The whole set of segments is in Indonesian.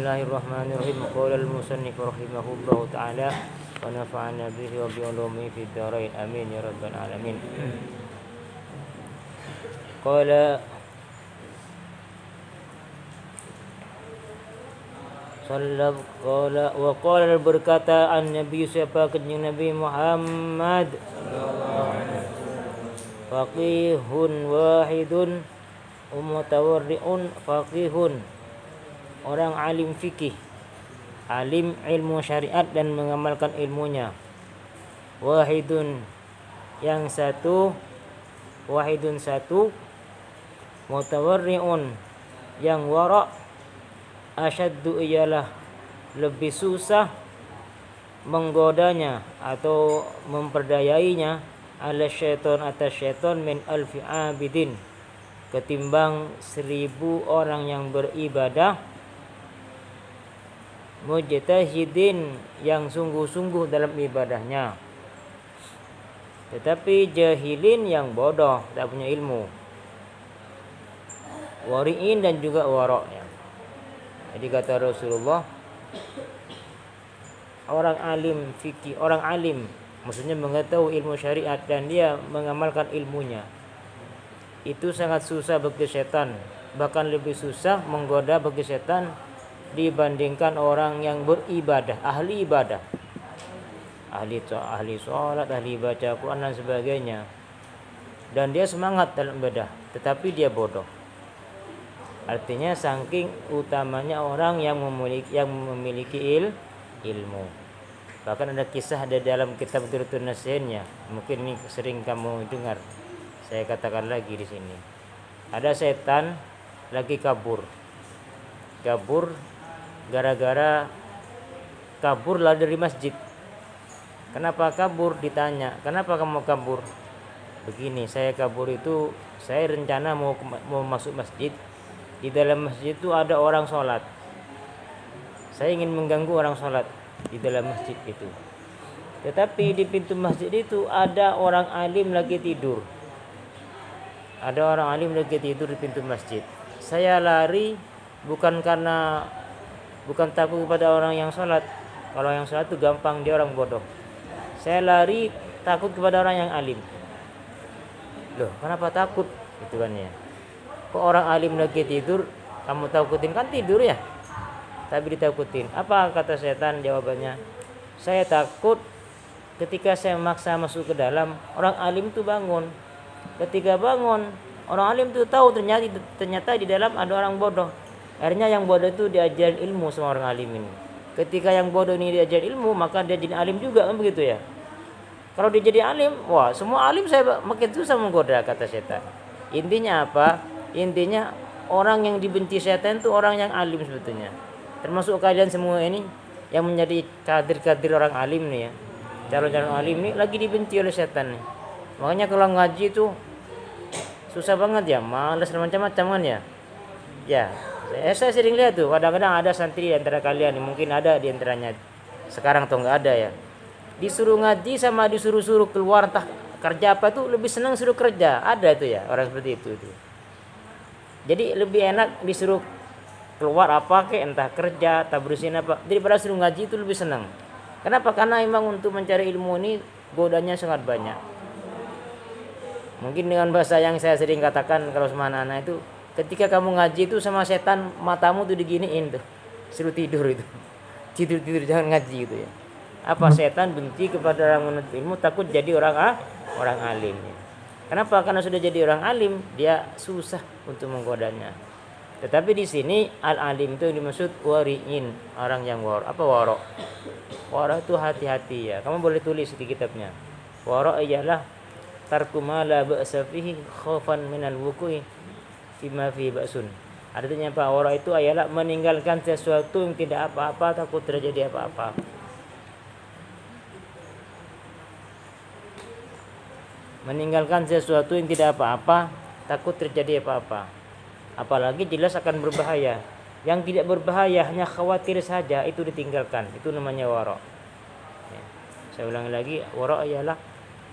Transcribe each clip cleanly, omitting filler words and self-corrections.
Bismillahirrahmanirrahim. Qala al-musannif rahimahullahu ta'ala wa nafa'ana bihi wa bi ulumihi fid dharain amin ya rabbal alamin. Qala berkata an-nabi siapa kanjeng Nabi Muhammad faqihun wahidun mutawarri'un faqihun orang alim fikih, alim ilmu syariat dan mengamalkan ilmunya. Wahidun yang satu, wahidun satu, mutawarri'un yang wara', asyaddu ialah lebih susah menggodanya atau memperdayainya ala syaitan atas syaitan min alfi abidin ketimbang 1000 orang yang beribadah, mujtahidin yang sungguh-sungguh dalam ibadahnya, tetapi jahilin yang bodoh, tak punya ilmu, wari'in dan juga wara'. Jadi kata Rasulullah, orang alim fikih, orang alim maksudnya mengetahui ilmu syariat dan dia mengamalkan ilmunya, itu sangat susah bagi setan, bahkan lebih susah menggoda bagi setan dibandingkan orang yang beribadah, ahli ibadah, ahli sholat, ahli baca Quran dan sebagainya, dan dia semangat dalam ibadah tetapi dia bodoh. Artinya saking utamanya orang yang memiliki ilmu. Bahkan ada kisah di dalam kitab Durratun Nasihinnya, mungkin ini sering kamu dengar, saya katakan lagi di sini. Ada setan lagi kabur gara-gara kaburlah dari masjid. Kenapa kabur? Ditanya, kenapa kamu kabur? Begini, saya kabur itu saya rencana mau masuk masjid. Di dalam masjid itu ada orang sholat, saya ingin mengganggu orang sholat di dalam masjid itu. Tetapi di pintu masjid itu ada orang alim lagi tidur. Ada orang alim lagi tidur di pintu masjid. Saya lari bukan takut kepada orang yang sholat. Kalau yang sholat itu gampang, dia orang bodoh. Saya lari takut kepada orang yang alim. Loh, kenapa takut? Gitu kan ya. Kok orang alim lagi tidur, kamu takutin? Kan tidur ya, tapi ditakutin. Apa kata setan? Jawabannya, saya takut ketika saya memaksa masuk ke dalam, orang alim itu bangun. Ketika bangun, orang alim itu tahu ternyata di dalam ada orang bodoh. Akhirnya yang bodoh itu diajar ilmu sama orang alim ini. Ketika yang bodoh ini diajar ilmu, maka dia jadi alim juga, kan begitu ya. Kalau dia jadi alim, wah semua alim saya makin susah menggoda, kata setan. Intinya apa? Intinya orang yang dibenci setan itu orang yang alim sebetulnya. Termasuk kalian semua ini yang menjadi kadir-kadir orang alim nih ya. Calon-calon alim ini lagi dibenci oleh setan nih. Makanya kalau ngaji itu susah banget ya, malas dan macam-macam kan ya. Ya, saya sering lihat tuh, kadang-kadang ada santri di antara kalian, mungkin ada di antaranya sekarang atau enggak ada ya, disuruh ngaji sama disuruh keluar entah kerja apa tuh lebih senang suruh kerja. Ada itu ya orang seperti itu. Jadi lebih enak disuruh keluar apa entah kerja, entah bersihin apa, daripada suruh ngaji itu lebih senang. Kenapa? Karena memang untuk mencari ilmu ini godanya sangat banyak. Mungkin dengan bahasa yang saya sering katakan kalau sama anak-anak itu, ketika kamu ngaji itu sama setan, matamu tuh diginiin tuh, suruh tidur itu. Tidur jangan ngaji gitu ya. Apa setan benci kepada orang menuntut ilmu, takut jadi orang alim. Kenapa? Karena sudah jadi orang alim, dia susah untuk menggodanya. Tetapi di sini al-alim itu dimaksud wari'in, orang yang wara'. Apa wara'? Wara' itu hati-hati ya. Kamu boleh tulis di kitabnya. Wara' ialah tarku ma la ba'sa fihi khaufan minal wuqu'i fima fi ba'sun. Artinya apa? Wara' itu ialah meninggalkan sesuatu yang tidak apa-apa, takut terjadi apa-apa. Meninggalkan sesuatu yang tidak apa-apa, takut terjadi apa-apa. Apalagi jelas akan berbahaya. Yang tidak berbahaya hanya khawatir saja, itu ditinggalkan. Itu namanya wara'. Ya. Saya ulangi lagi, wara' ialah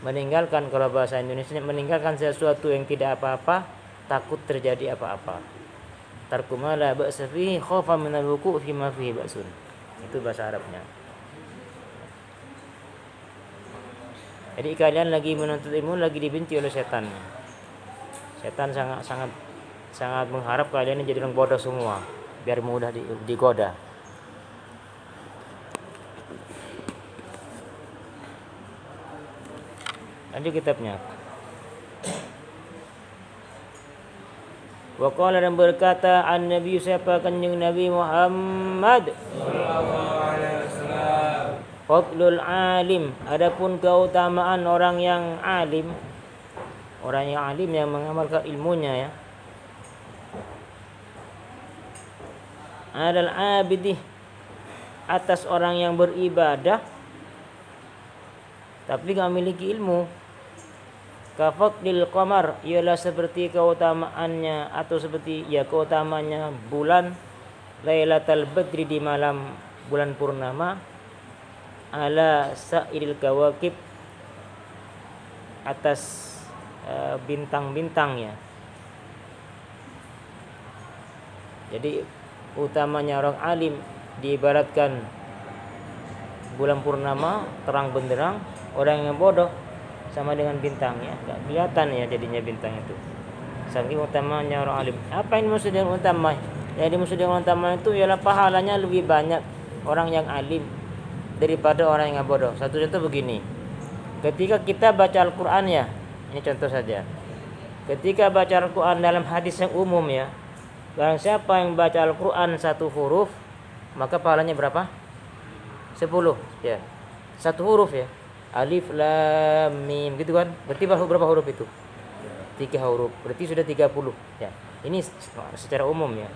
meninggalkan, kalau bahasa Indonesia meninggalkan sesuatu yang tidak apa-apa, takut terjadi apa-apa. tarku ma la ba'sa fihi khaufan min al-wuqu' fi ma fihi ba'sun. Itu bahasa Arabnya. Jadi kalian lagi menuntut ilmu, lagi dibenci oleh setan. Setan sangat mengharap kalian jadi orang bodoh semua, biar mudah digoda. Lanjut kitabnya. Wa qala, dan berkata an-nabi, siapa kanjeng Nabi Muhammad fadlul alim, adapun keutamaan orang yang alim, orang yang alim yang mengamalkan ilmunya ya, adal abidih, atas orang yang beribadah tapi tidak memiliki ilmu. Kafadlil qamar, ialah seperti keutamaannya atau seperti keutamaannya bulan Lailatul Badri, di malam bulan purnama, ala sa'iril kawakib, atas bintang-bintangnya. Jadi utamanya orang alim diibaratkan bulan purnama terang benderang, orang yang bodoh sama dengan bintang ya, gak kelihatan ya jadinya bintang itu. Saking utamanya orang alim. Apa yang dimaksud dengan utama? Yang dimaksud dengan utama itu ialah pahalanya lebih banyak orang yang alim daripada orang yang bodoh. Satu contoh begini, ketika kita baca Al-Quran ya, ini contoh saja, ketika baca Al-Quran dalam hadis yang umum ya, barang siapa yang baca Al-Quran satu huruf, maka pahalanya berapa? 10 ya, satu huruf ya, alif lam mim gitu kan, berarti berapa huruf itu? 3 huruf, berarti sudah 30 ya, ini secara umum ya.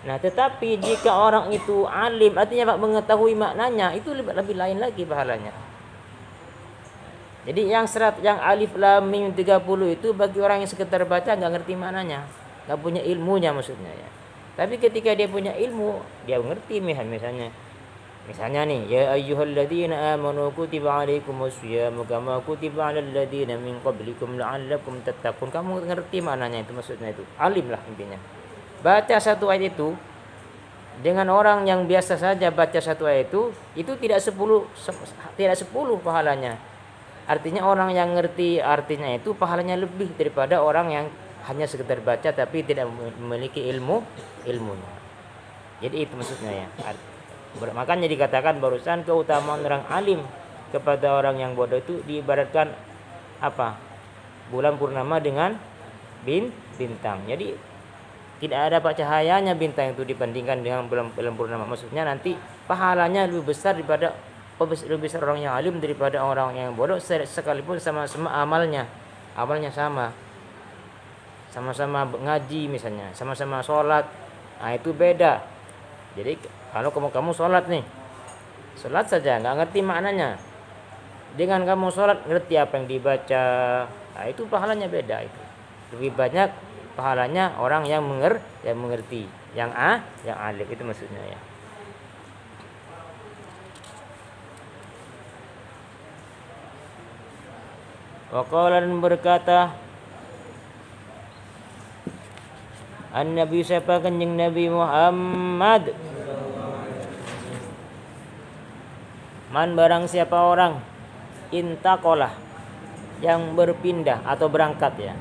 Nah, tetapi jika orang itu alim, artinya mengetahui maknanya, itu lebih lain lagi pahalanya. Jadi yang alif lam mim 30 itu bagi orang yang sekedar baca enggak ngerti maknanya, enggak punya ilmunya maksudnya ya. Tapi ketika dia punya ilmu, dia ngerti misalnya nih, ya ayyuhalladzina amanu kutiba alaikumus syiyamu kama kutiba alal ladzina min qablikum la'allakum tattaqun. Kamu ngerti maknanya itu, maksudnya itu. Alim lah intinya. Baca satu ayat itu dengan orang yang biasa saja baca satu ayat itu tidak 10 pahalanya. Artinya orang yang ngerti artinya itu pahalanya lebih daripada orang yang hanya sekedar baca tapi tidak memiliki ilmunya. Jadi itu maksudnya ya. Makanya dikatakan barusan keutamaan orang alim kepada orang yang bodoh itu diibaratkan apa? Bulan purnama dengan bintang. Jadi tidak ada cahayanya bintang itu dibandingkan dengan bulan purnama. Maksudnya nanti pahalanya lebih besar orang yang alim daripada orang yang bodoh, sekalipun sama-sama amalnya sama-sama ngaji misalnya, sama-sama sholat. Nah itu beda. Jadi kalau kamu sholat nih, sholat saja nggak ngerti maknanya, dengan kamu sholat ngerti apa yang dibaca, nah itu pahalanya beda. Itu lebih banyak pahalanya orang yang mengerti, yang alim, itu maksudnya ya. Waqala, berkata an-nabi, siapa kanjeng Nabi Muhammad, man, barang siapa orang intaqalah, yang berpindah atau berangkat ya,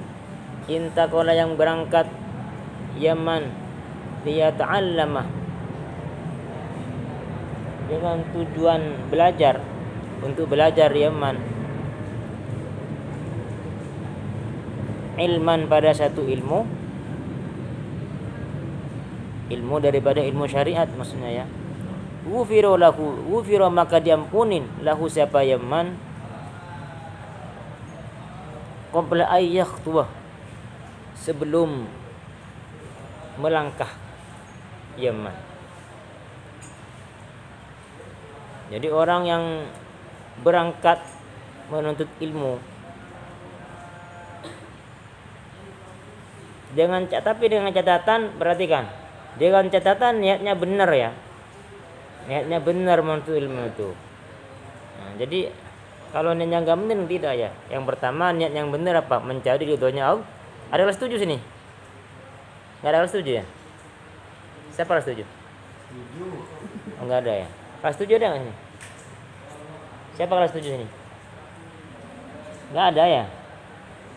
intaqalah yang berangkat, Yaman, liyata'allama, dengan tujuan belajar, untuk belajar Yaman, ilman, pada satu ilmu daripada ilmu syariat maksudnya ya, wufiro maka diampunin lahu siapa Yaman, qabla ayyakhtuwah, sebelum melangkah Yaman. Jadi orang yang berangkat menuntut ilmu tapi dengan catatan, perhatikan, dengan catatan niatnya benar ya, niatnya benar menuntut ilmu itu. Nah, jadi kalau niatnya enggak benar tidak ya. Yang pertama niat yang benar apa? Mencari ridhonya Allah. Ada yang setuju sini? Enggak ada yang setuju ya? Siapa yang setuju? Oh, enggak ada ya. Kelas 7 ada nggak sini? Siapa kelas 7 sini? Enggak ada ya?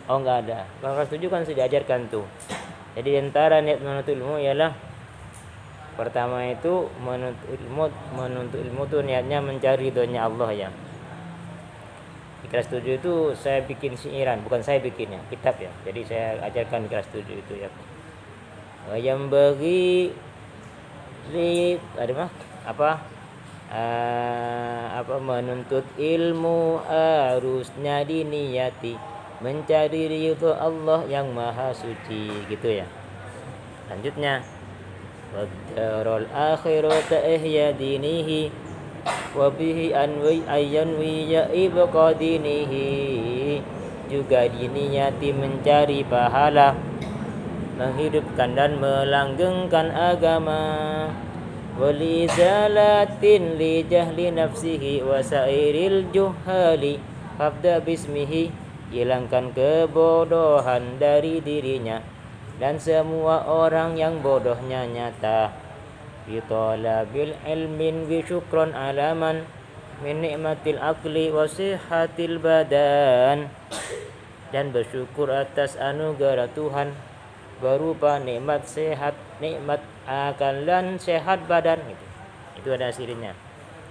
Oh, enggak ada. Kalau kelas 7 kan sudah diajarkan tuh. Jadi antara niat menuntut ilmu ialah pertama itu menuntut ilmu tuh niatnya mencari ridhonya Allah ya. Di kelas 7 itu saya bikin siiran, bukan saya bikinnya, kitab ya. Jadi saya ajarkan di kelas 7 itu ya. Yang bagi ada mah apa menuntut ilmu harusnya diniyati mencari ridho Allah yang maha suci gitu ya. Lanjutnya wadarul akhirata ihya dinihi wa bihi anwi ayyanwi ya ibqa dinihi, juga diniyati mencari pahala menghidupkan dan melanggengkan agama, walizalatin li jahli nafsihi wa sairil juhali fabda bismihi, hilangkan kebodohan dari dirinya dan semua orang yang bodohnya nyata, bi talabil ilmin bi syukron alaman min ni'matil akli wa sihhatil badan, dan bersyukur atas anugerah Tuhan berupa nikmat sehat, nikmat akal dan sehat badan gitu. Itu ada aslinya.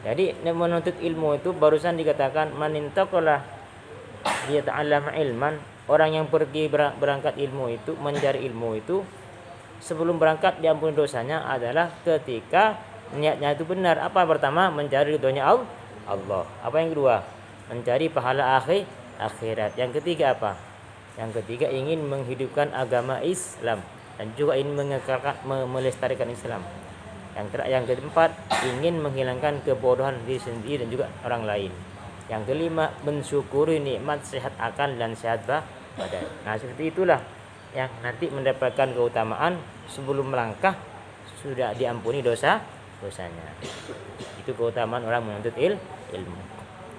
Jadi menuntut ilmu itu barusan dikatakan manintaqalah dia ta'allama ilman, orang yang pergi berangkat ilmu itu mencari ilmu itu sebelum berangkat diampuni dosanya adalah ketika niatnya itu benar. Apa pertama? Mencari ridhonya Allah. Apa yang kedua? Mencari pahala akhirat. Yang ketiga apa? Yang ketiga ingin menghidupkan agama Islam dan juga ingin melestarikan Islam. Yang keempat ingin menghilangkan kebodohan diri sendiri dan juga orang lain. Yang kelima mensyukuri nikmat sehat akal dan sehat badan. Nah seperti itulah yang nanti mendapatkan keutamaan sebelum melangkah sudah diampuni dosanya. Itu keutamaan orang menuntut ilmu.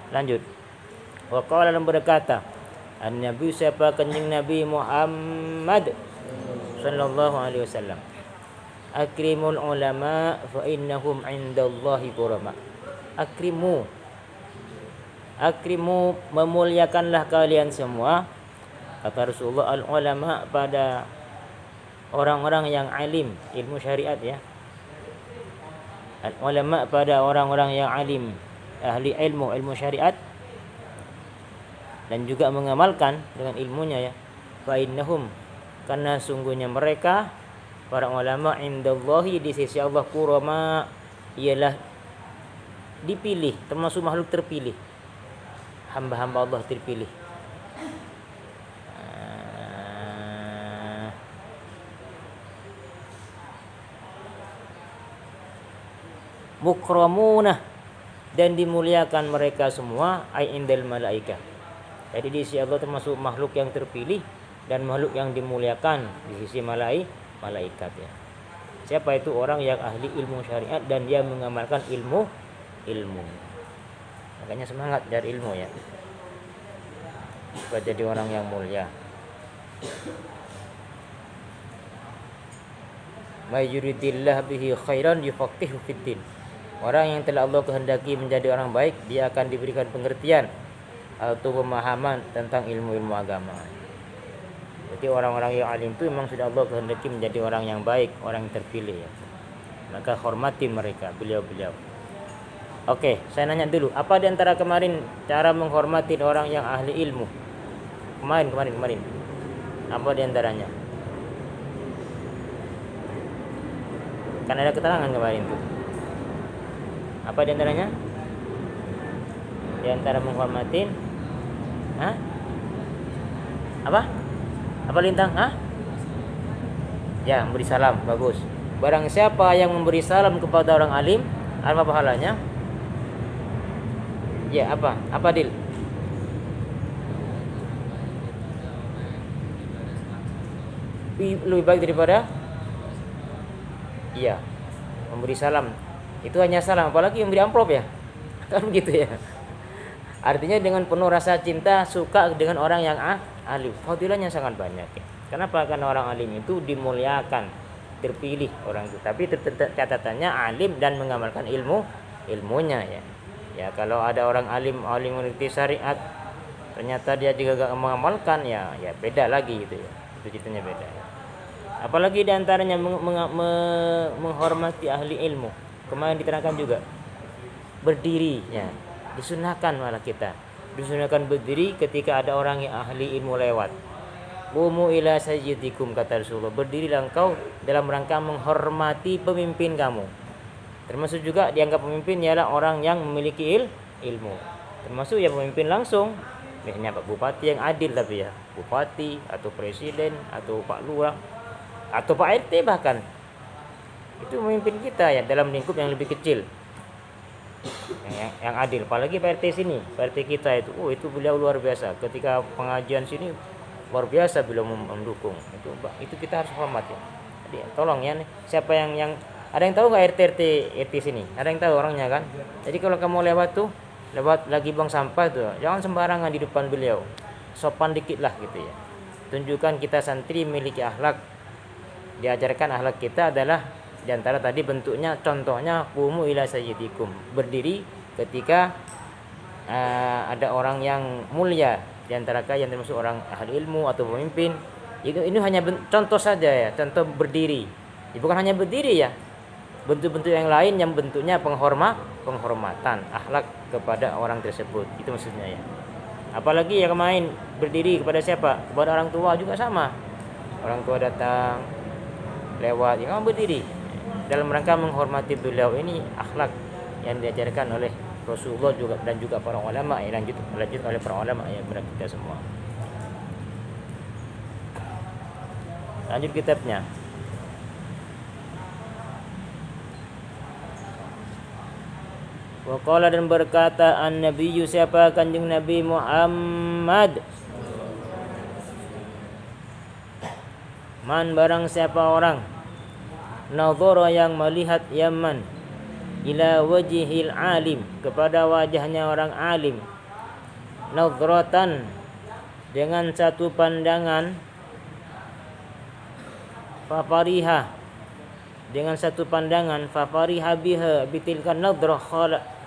Lanjut. Wa qala dan berkata An-Nabi siapa kanjeng Nabi Muhammad sallallahu alaihi wasallam, akrimul ulama fa innahum indallahi kurama. Akrimu memuliakanlah kalian semua, kata Rasulullah, al ulama pada orang-orang yang alim ilmu syariat ya. Al ulama pada orang-orang yang alim ahli ilmu syariat dan juga mengamalkan dengan ilmunya ya. Fa innahum, karena sungguhnya mereka para ulama indallahi di sisi Allah kurama, ialah dipilih, termasuk makhluk terpilih, hamba-hamba Allah terpilih. Mukramuna, dan dimuliakan mereka semua ai indal malaika. Jadi di sisi Allah termasuk makhluk yang terpilih dan makhluk yang dimuliakan di sisi malaikat ya. Siapa itu? Orang yang ahli ilmu syariat dan dia mengamalkan ilmu. Makanya semangat cari ilmu ya, supaya jadi orang yang mulia. May yuridillah bihi khairan yufaqihu fiddin. Orang yang telah Allah kehendaki menjadi orang baik, dia akan diberikan pengertian atau pemahaman tentang ilmu-ilmu agama. Jadi orang-orang yang alim itu memang sudah Allah kehendaki menjadi orang yang baik, orang yang terpilih ya. Maka hormati mereka, beliau-beliau. Oke, saya nanya dulu, apa di antara kemarin cara menghormati orang yang ahli ilmu? Kemarin. Apa di antaranya? Kan ada keterangan kemarin tuh. Apa di antaranya? Di antara menghormatin, Apa lintang? Ya, memberi salam. Bagus. Barang siapa yang memberi salam kepada orang alim, apa pahalanya? Ya, apa? Apa Dil? Lebih baik daripada? Iya, memberi salam. Itu hanya salam, apalagi memberi amplop ya. Kan begitu ya. Artinya dengan penuh rasa cinta, suka dengan orang yang alim. Fadilahnya sangat banyak ya. Kenapa? Karena orang alim itu dimuliakan terpilih orang itu. Tapi catatannya alim dan mengamalkan ilmunya ya. Ya kalau ada orang alim mengerti syariat, ternyata dia juga gak mengamalkan, ya beda lagi gitu ya. Itu ceritanya beda ya. Apalagi diantaranya menghormati ahli ilmu. Kemarin diterangkan juga berdiri ya, disunahkan malah kita disunahkan berdiri ketika ada orang yang ahli ilmu lewat. Qumu ila sayyidikum, kata Rasulullah, berdirilah engkau dalam rangka menghormati pemimpin kamu. Termasuk juga dianggap pemimpin ialah orang yang memiliki ilmu. Termasuk yang pemimpin langsung, misalnya Pak Bupati yang adil, tapi ya Bupati atau Presiden atau Pak Lurah atau Pak RT bahkan, itu memimpin kita ya dalam lingkup yang lebih kecil, yang adil. Apalagi Pak RT sini, Pak RT kita itu beliau luar biasa. Ketika pengajian sini luar biasa beliau mendukung. Itu kita harus hormat ya. Jadi tolong ya, siapa yang ada yang tahu nggak RT sini? Ada yang tahu orangnya kan? Jadi kalau kamu lewat lagi buang sampah tuh, jangan sembarangan di depan beliau. Sopan dikit lah gitu ya. Tunjukkan kita santri memiliki akhlak. Diajarkan akhlak kita adalah diantara tadi bentuknya, contohnya qumu ila sayyidikum, berdiri ketika ada orang yang mulia diantara kalian, termasuk orang ahli ilmu atau pemimpin. Ini hanya contoh saja ya, contoh berdiri. Bukan hanya berdiri ya, bentuk-bentuk yang lain yang bentuknya penghormatan, akhlak kepada orang tersebut. Itu maksudnya ya. Apalagi yang main berdiri kepada siapa? Kepada orang tua juga sama. Orang tua datang lewat, ya kamu berdiri dalam rangka menghormati beliau. Ini akhlak yang diajarkan oleh Rasulullah juga dan juga para ulama, yang lanjut oleh para ulama ya kepada kita semua. Lanjut kitabnya. Waqala, dan berkata an-nabiyyu, siapa kanjeng Nabi Muhammad, man barang siapa orang nadhara yang melihat Yaman ila wajhil alim, kepada wajahnya orang alim, nadhratan dengan satu pandangan, fafariha dengan satu pandangan, fafariha biha bitilkan nadhrah,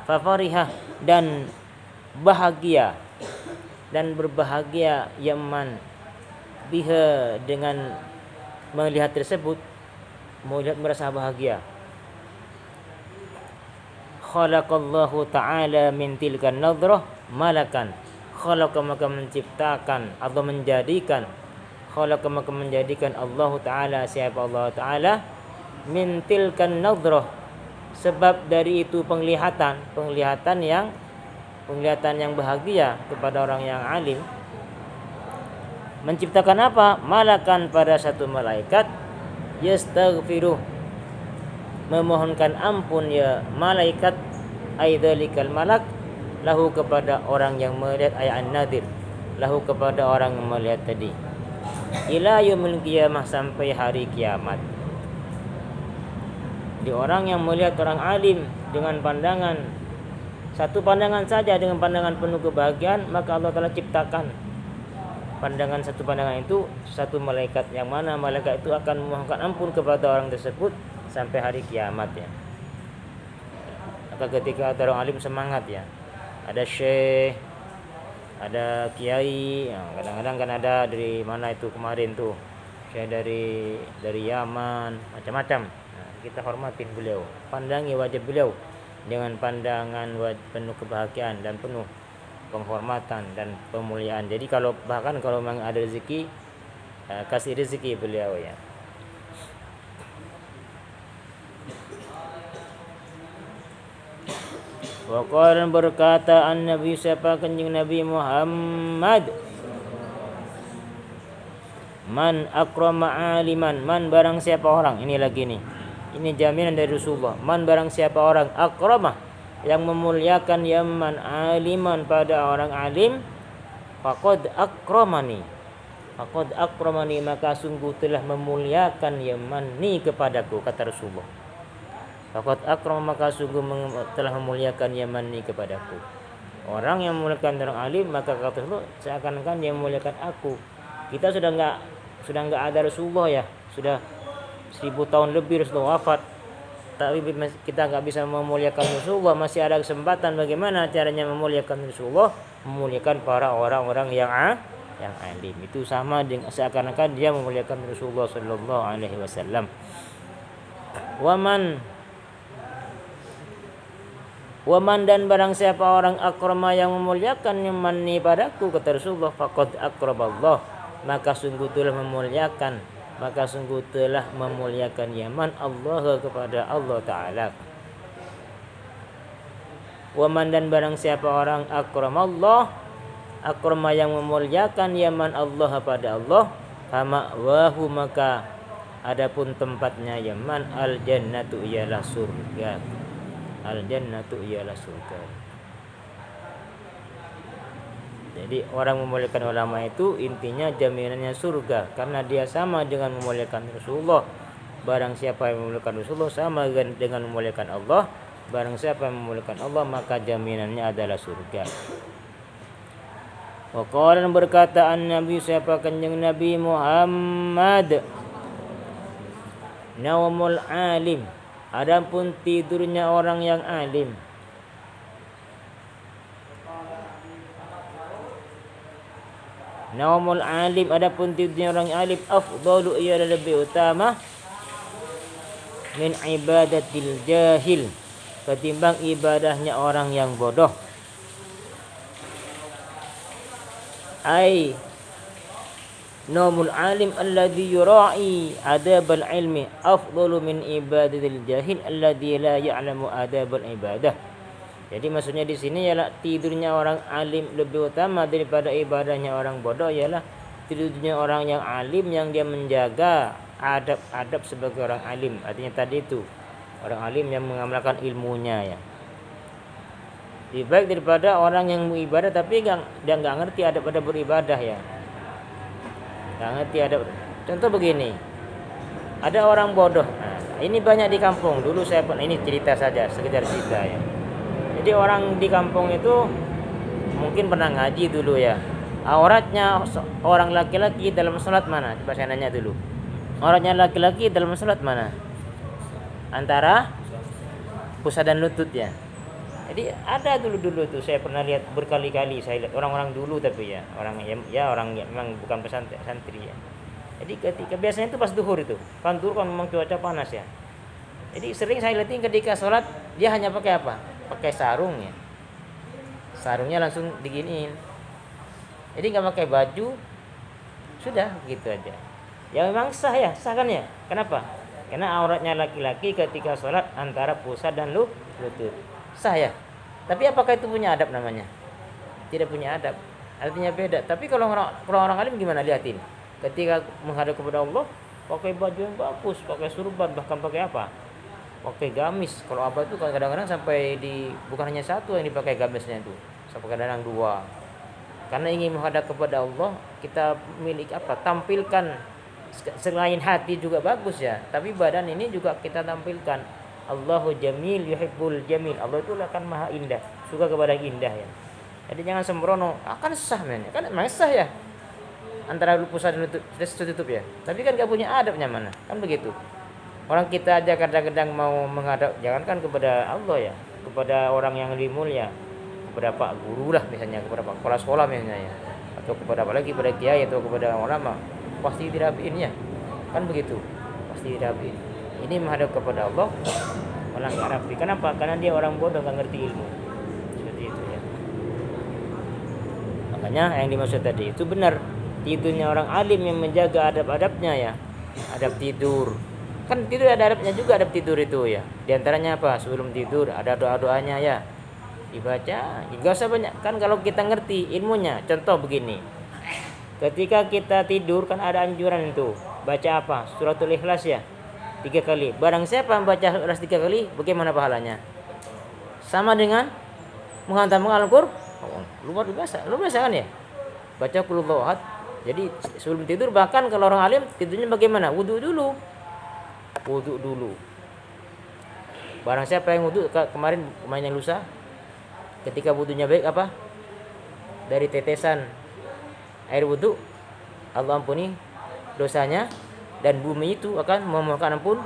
fafariha dan bahagia dan berbahagia Yaman biha dengan melihat tersebut, melihat merasa bahagia. Khalaqallahu ta'ala min tilkan nadhrah malakan, khalaqa maka menciptakan atau menjadikan, khalaqa maka menjadikan Allah Ta'ala, siapa Allah Ta'ala, min tilkan nadhrah, sebab dari itu penglihatan yang bahagia kepada orang yang alim, menciptakan apa? Malakan, pada satu malaikat, yastaghfiruh, memohonkan ampun ya malaikat, aidzalikal malak, lahu kepada orang yang melihat, ayat an-nadir, lahu kepada orang yang melihat tadi, ila yaumil qiyamah, sampai hari kiamat. Di orang yang melihat orang alim dengan pandangan, satu pandangan saja, dengan pandangan penuh kebahagiaan, maka Allah Ta'ala ciptakan pandangan, satu pandangan itu satu malaikat, yang mana malaikat itu akan memohonkan ampun kepada orang tersebut sampai hari kiamat ya. Maka ketika ada orang alim semangat ya, ada syekh, ada kiai ya, kadang-kadang kan ada dari mana itu kemarin tuh, syekh dari Yaman, macam-macam. Nah, kita hormatin beliau, pandangi wajah beliau dengan pandangan penuh kebahagiaan dan penuh penghormatan dan pemuliaan. Jadi bahkan kalau memang ada rezeki, kasih rezeki beliau ya. Waqala, berkata an-nabi, siapa kanjeng Nabi Muhammad, man akrama aliman, man barang siapa orang, ini lagi nih, ini jaminan dari Rasulullah, man barang siapa orang akrama yang memuliakan Yaman aliman, pada orang alim, faqad akramani, maka sungguh telah memuliakan Yamani kepadaku, kata Rasulullah. Faqad akram, maka sungguh telah memuliakan Yamani kepadaku. Orang yang memuliakan orang alim, maka kata Rasulullah, seakan-akan dia memuliakan aku. Kita sudah enggak ada Rasulullah ya, sudah 1000 tahun lebih Rasulullah wafat, tapi kita nggak bisa memuliakan Rasulullah. Masih ada kesempatan. Bagaimana caranya memuliakan Rasulullah? Memuliakan para orang-orang yang alim. Itu sama dengan seakan-akan dia memuliakan Rasulullah sallallahu alaihi wasallam. Waman dan barang siapa orang akrama yang memuliakan manni padaku, kata Rasulullah, faqad akraballah, maka sungguh telah memuliakan Yaman Allah kepada Allah Ta'ala. Waman dan barang siapa orang akrama yang memuliakan Yaman Allah pada Allah, fama wahu, maka adapun tempatnya Yaman al jannatu ialah surga. Jadi orang memuliakan ulama itu intinya jaminannya surga, karena dia sama dengan memuliakan Rasulullah. Barang siapa yang memuliakan Rasulullah sama dengan memuliakan Allah. Barang siapa yang memuliakan Allah, maka jaminannya adalah surga. Wa qala, berkata Nabi, siapa kanjeng Nabi Muhammad, naumul alim, adapun tidurnya orang yang alim. Naumul alim, adapun tidurnya orang alim, afdalu, ialah lebih utama, min ibadatil jahil, ketimbang ibadahnya orang yang bodoh. Ai naumul alim alladhi yura'i adabal ilmi afdalu min ibadatil jahil alladhi la ya'lamu adabal ibadah. Jadi maksudnya di sini ialah tidurnya orang alim lebih utama daripada ibadahnya orang bodoh, ialah tidurnya orang yang alim yang dia menjaga adab-adab sebagai orang alim. Artinya tadi itu orang alim yang mengamalkan ilmunya, ya. Lebih baik daripada orang yang beribadah tapi dia nggak ngerti adab-adab beribadah, ya. Nggak ngerti adab. Contoh begini, ada orang bodoh. Nah, ini banyak di kampung. Dulu saya pernah, ini cerita saja, sekedar cerita, ya. Jadi orang di kampung itu mungkin pernah ngaji dulu, ya. Auratnya orang laki-laki dalam sholat mana? Coba saya nanya dulu. Auratnya laki-laki dalam sholat mana? Antara pusat dan lutut, ya. Jadi ada dulu tuh saya pernah lihat berkali-kali, saya lihat orang-orang dulu, tapi orang yang memang bukan santri, ya. Jadi ketika biasanya itu pas duhur itu, kan duhur kan memang cuaca panas, ya. Jadi sering saya lihatin ketika sholat dia hanya pakai apa? Pakai sarung, ya. Sarungnya langsung diginiin. Jadi nggak pakai baju, sudah gitu aja. Ya memang sah, ya, sah kan, ya. Kenapa? Karena auratnya laki-laki ketika sholat antara pusat dan lutut. Sah, ya. Tapi apakah itu punya adab namanya? Tidak punya adab. Artinya beda. Tapi kalau orang alim gimana, lihatin. Ketika menghadap kepada Allah, pakai baju yang bagus, pakai surban, bahkan pakai apa? Pakai gamis. Kalau apa itu kadang-kadang sampai bukan hanya satu yang dipakai gamisnya itu, sampai kadang-kadang 2. Karena ingin menghadap kepada Allah, kita milik apa? Tampilkan selain hati juga bagus, ya. Tapi badan ini juga kita tampilkan. Allahu jamil yuhibbul jamil. Allah itu akan maha indah, suka kepada yang indah, ya. Jadi jangan sembrono. Akan sah, men. Kan memang sah, ya. Antara pusat dan lutut sudah tutup, ya. Tapi kan gak punya adabnya mana? Kan begitu. Orang kita aja kadang-kadang mau menghadap, jangankan kepada Allah, ya, kepada orang yang lebih mulia, kepada Pak Guru lah misalnya, kepada Pak Kepala Sekolah misalnya, ya. Atau kepada apalagi kepada kiai atau kepada ulama, pasti dirapiin, ya. Kan begitu. Pasti dirapiin. Ini menghadap kepada Allah malah nggak rapi. Kenapa? Karena dia orang bodoh, nggak ngerti ilmu. Seperti itu, ya. Makanya yang dimaksud tadi itu benar. Tidurnya orang alim yang menjaga adab-adabnya, ya. Adab tidur. Kan tidur ada adabnya juga, adab tidur itu, ya. Di antaranya apa? Sebelum tidur ada doa-doanya, ya. Dibaca. Enggak usah banyak. Kan kalau kita ngerti ilmunya. Contoh begini. Ketika kita tidur kan ada anjuran itu. Baca apa? Suratul Ikhlas, ya. 3 kali. Barang siapa yang baca Ikhlas 3 kali, bagaimana pahalanya? Sama dengan menghantam Al-Qur'an. Luar biasa kan, ya? Baca Qul Huwallahu Ahad. Jadi sebelum tidur, bahkan kalau orang alim tidurnya bagaimana? Wudu dulu. Barang siapa yang wudu kemarin yang lusa, ketika wudunya baik apa? Dari tetesan air wudu, Allah ampuni dosanya dan bumi itu akan memohonkan ampun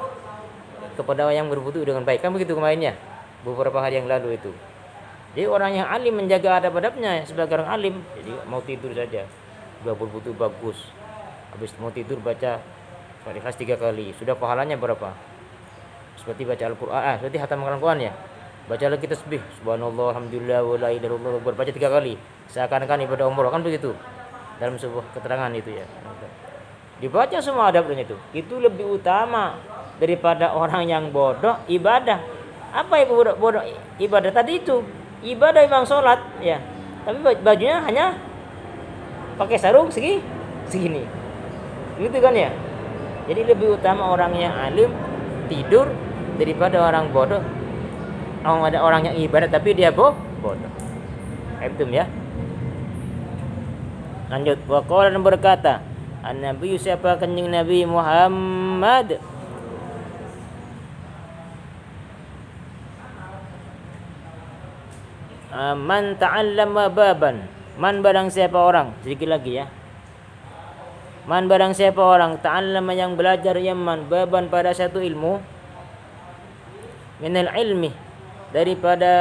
kepada orang yang berwudu dengan baik. Kan begitu kemarinnya beberapa hari yang lalu itu. Jadi orang yang alim menjaga adab-adabnya sebagai orang alim. Jadi mau tidur saja sudah berwudu bagus. Habis mau tidur baca Al-Ikhlas 3 kali. Sudah pahalanya berapa? Seperti baca Al-Qur'an, seperti hatam Al-Qur'an ya. Baca lagi tasbih, subhanallah, alhamdulillah, wa la ilaha illallah, baca 3 kali. Seakan-akan ibadah umroh, kan begitu. Dalam sebuah keterangan itu ya. Dibaca semua adabnya itu. Itu lebih utama daripada orang yang bodoh ibadah. Apa itu bodoh ibadah tadi itu? Ibadah memang sholat ya. Tapi bajunya hanya pakai sarung segini. Gitu kan ya. Jadi lebih utama orang yang alim tidur daripada orang bodoh. Ada orang yang ibadah tapi dia bodoh. Itu ya. Lanjut. Wa qala berkata, An-Nabi siapa kanjeng Nabi Muhammad man ta'allama baban, man barang siapa orang, sedikit lagi ya. Man barang siapa orang ta'allama yang belajar yaman baban pada satu ilmu minal ilmi daripada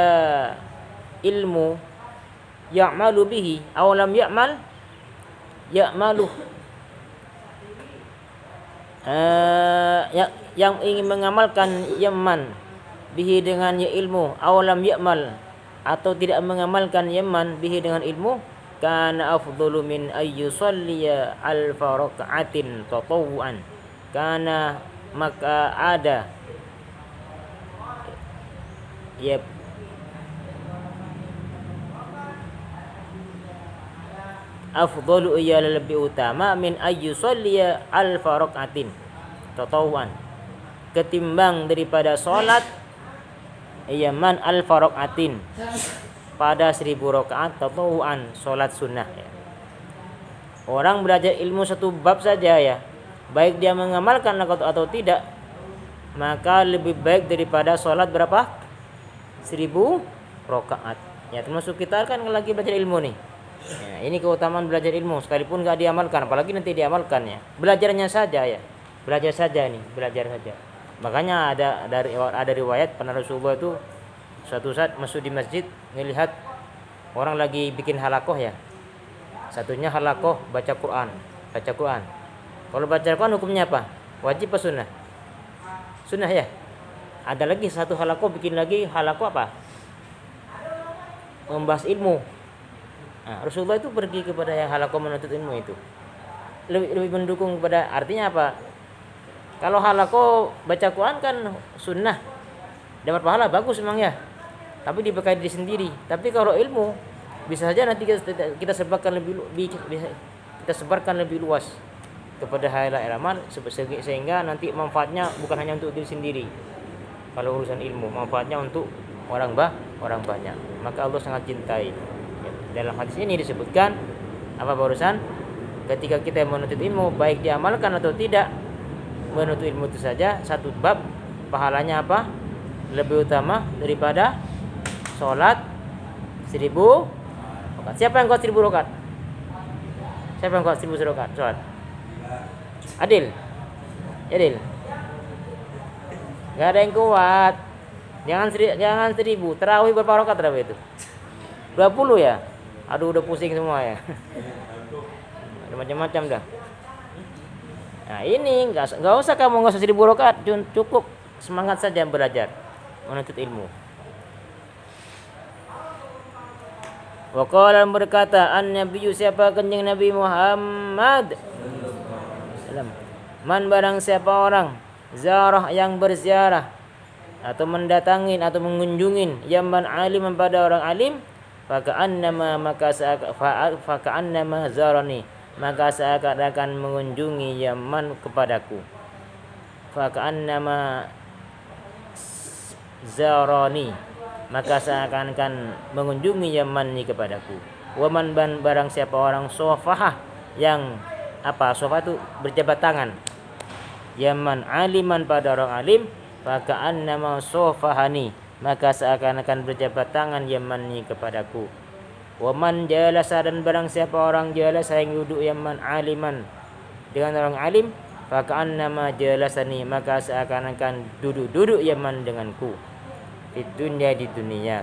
ilmu ya'malu bihi aw lam ya'malu yang ingin mengamalkan yaman bihi dengan ya ilmu aw lam ya'mal atau tidak mengamalkan yaman bihi dengan ilmu, kana afdalu min ayyusalliya alfa raka'atin tatawuan, kana maka ada ya afdalu ialah lebih utama min ayyusalliya alfa raka'atin tatawuan, ketimbang daripada salat yaman alfa raka'atin pada 1000 rakaat tatawuan, salat sunnah ya. Orang belajar ilmu satu bab saja ya, baik dia mengamalkan atau tidak, maka lebih baik daripada salat berapa? 1000 rakaat. Ya, termasuk kita kan lagi belajar ilmu nih. Ya, ini keutamaan belajar ilmu sekalipun enggak diamalkan, apalagi nanti diamalkan ya. Belajarnya saja ya. Belajar saja nih, belajar saja. Makanya ada riwayat pernah Rasulullah itu suatu saat masuk di masjid ngelihat orang lagi bikin halakoh ya. Satunya halakoh baca Quran. Kalau baca Quran hukumnya apa? Wajib apa sunnah? Sunnah ya. Ada lagi satu halakoh bikin lagi halakoh apa? Membahas ilmu. Nah, Rasulullah itu pergi kepada yang halakoh menuntut ilmu itu. Lebih mendukung kepada, artinya apa? Kalau halakoh baca Quran kan sunnah, dapat pahala bagus memang ya. Tapi diberkahi diri sendiri. Tapi kalau ilmu bisa saja nanti kita sebarkan lebih luas kepada halayak ramai sehingga nanti manfaatnya bukan hanya untuk diri sendiri. Kalau urusan ilmu manfaatnya untuk orang banyak. Maka Allah sangat cintai. Dalam hadis ini disebutkan apa barusan? Ketika kita menuntut ilmu baik diamalkan atau tidak, menuntut ilmu itu saja satu bab pahalanya apa? Lebih utama daripada sholat 1000 rakaat. Siapa yang kuat 1000 rakaat? Siapa yang kuat 1000 rakaat sholat? Adil. Gak ada yang kuat. Jangan 1000. Tarawih berapa rakaat tarawih itu? 20 ya? Aduh udah pusing semua ya. Ada macam-macam dah. Nah ini nggak usah 1000 rakaat, cukup semangat saja belajar menuntut ilmu. Wa qala berkata an-nabiyyu siapa kanjeng Nabi Muhammad sallam, man barang siapa orang zarah yang berziarah atau mendatangin atau mengunjungin yaman alim pada orang alim, faka'annama zarani, maka seakan-akan mengunjungi Yaman kepadaku. Faka'annama zarani, maka seakan-akan mengunjungi Yaman ini kepadaku. Waman barang siapa orang sofah yang apa? Sofah itu berjabat tangan. Yaman aliman pada orang alim, faka'annama sofahani, maka seakan-akan berjabat tangan Yaman ini kepadaku. Waman jalasa dan barang siapa orang jalasa yang duduk Yaman aliman dengan orang alim, Faka'annama jalasani, maka seakan-akan duduk Yaman denganku. Di dunia.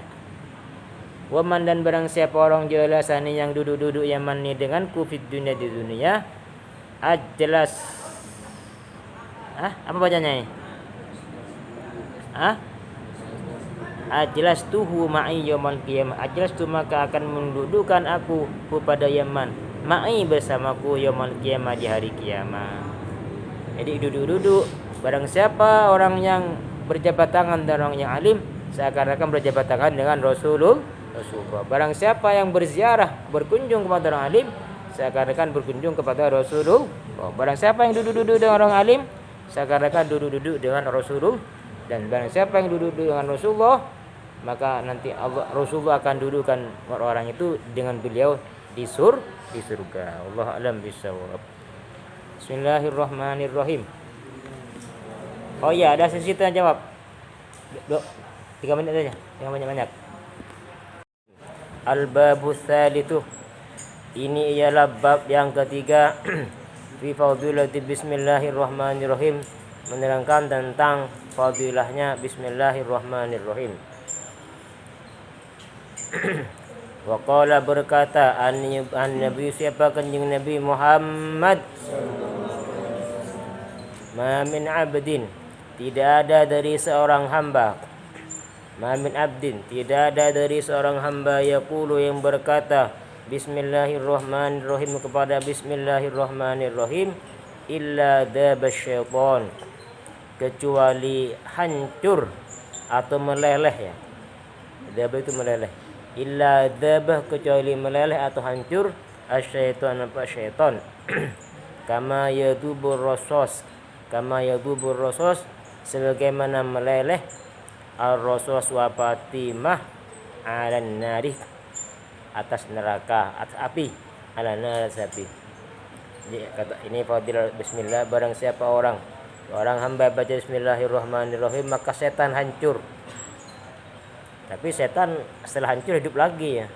Waman, dan barang siapa orang jalasani yang duduk Yaman ni denganku di dunia. Ajlas. Apa bacanya ini? Ajlas tuhu ma'i yaumil qiyamah. Ajlas tu, maka akan mendudukkan aku kepada Yaman, ma'i bersamaku yaumil qiyamah, di hari kiamat. Jadi duduk. Barang siapa orang yang berjabat tangan dan orang yang alim, seakan-akan berjabat tangan dengan Rasulullah. Barang siapa yang berziarah, berkunjung kepada orang alim, seakan-akan berkunjung kepada Rasulullah. Barang siapa yang duduk dengan orang alim, seakan-akan duduk dengan Rasulullah. Dan barang siapa yang duduk dengan Rasulullah, maka nanti Rasulullah akan dudukkan orang itu dengan beliau di surga. Allah alam bisawab. Bismillahirrahmanirrahim. Oh iya, ada sesi tanya jawab. 3 menit saja, jangan banyak-banyak. Al-babu tsalitsu. Ini ialah bab yang ketiga. Fi fadilati bismillahirrahmanirrahim, menerangkan tentang fadilahnya bismillahirrahmanirrahim. Wa qala, berkata an-nabi, siapa kanjeng Nabi Muhammad, ma min abdin, tidak ada dari seorang hamba, ma min abdin, tidak ada dari seorang hamba, yaqulu, yang berkata bismillahirrahmanirrahim, kepada bismillahirrahmanirrahim, illa dabasyaitan, kecuali hancur atau meleleh ya. Dabah itu meleleh. Illa dabah, kecuali meleleh atau hancur, asyaitan, apa syaitan. Kama yadubur rasos, sebagaimana meleleh ar-rasos wapatimah alan nari, atas neraka, atas api, ala nar, api. Jadi kata ini fadilah bismillah, barang siapa orang hamba baca bismillahirrahmanirrahim, maka setan hancur. Tapi setan setelah hancur hidup lagi ya.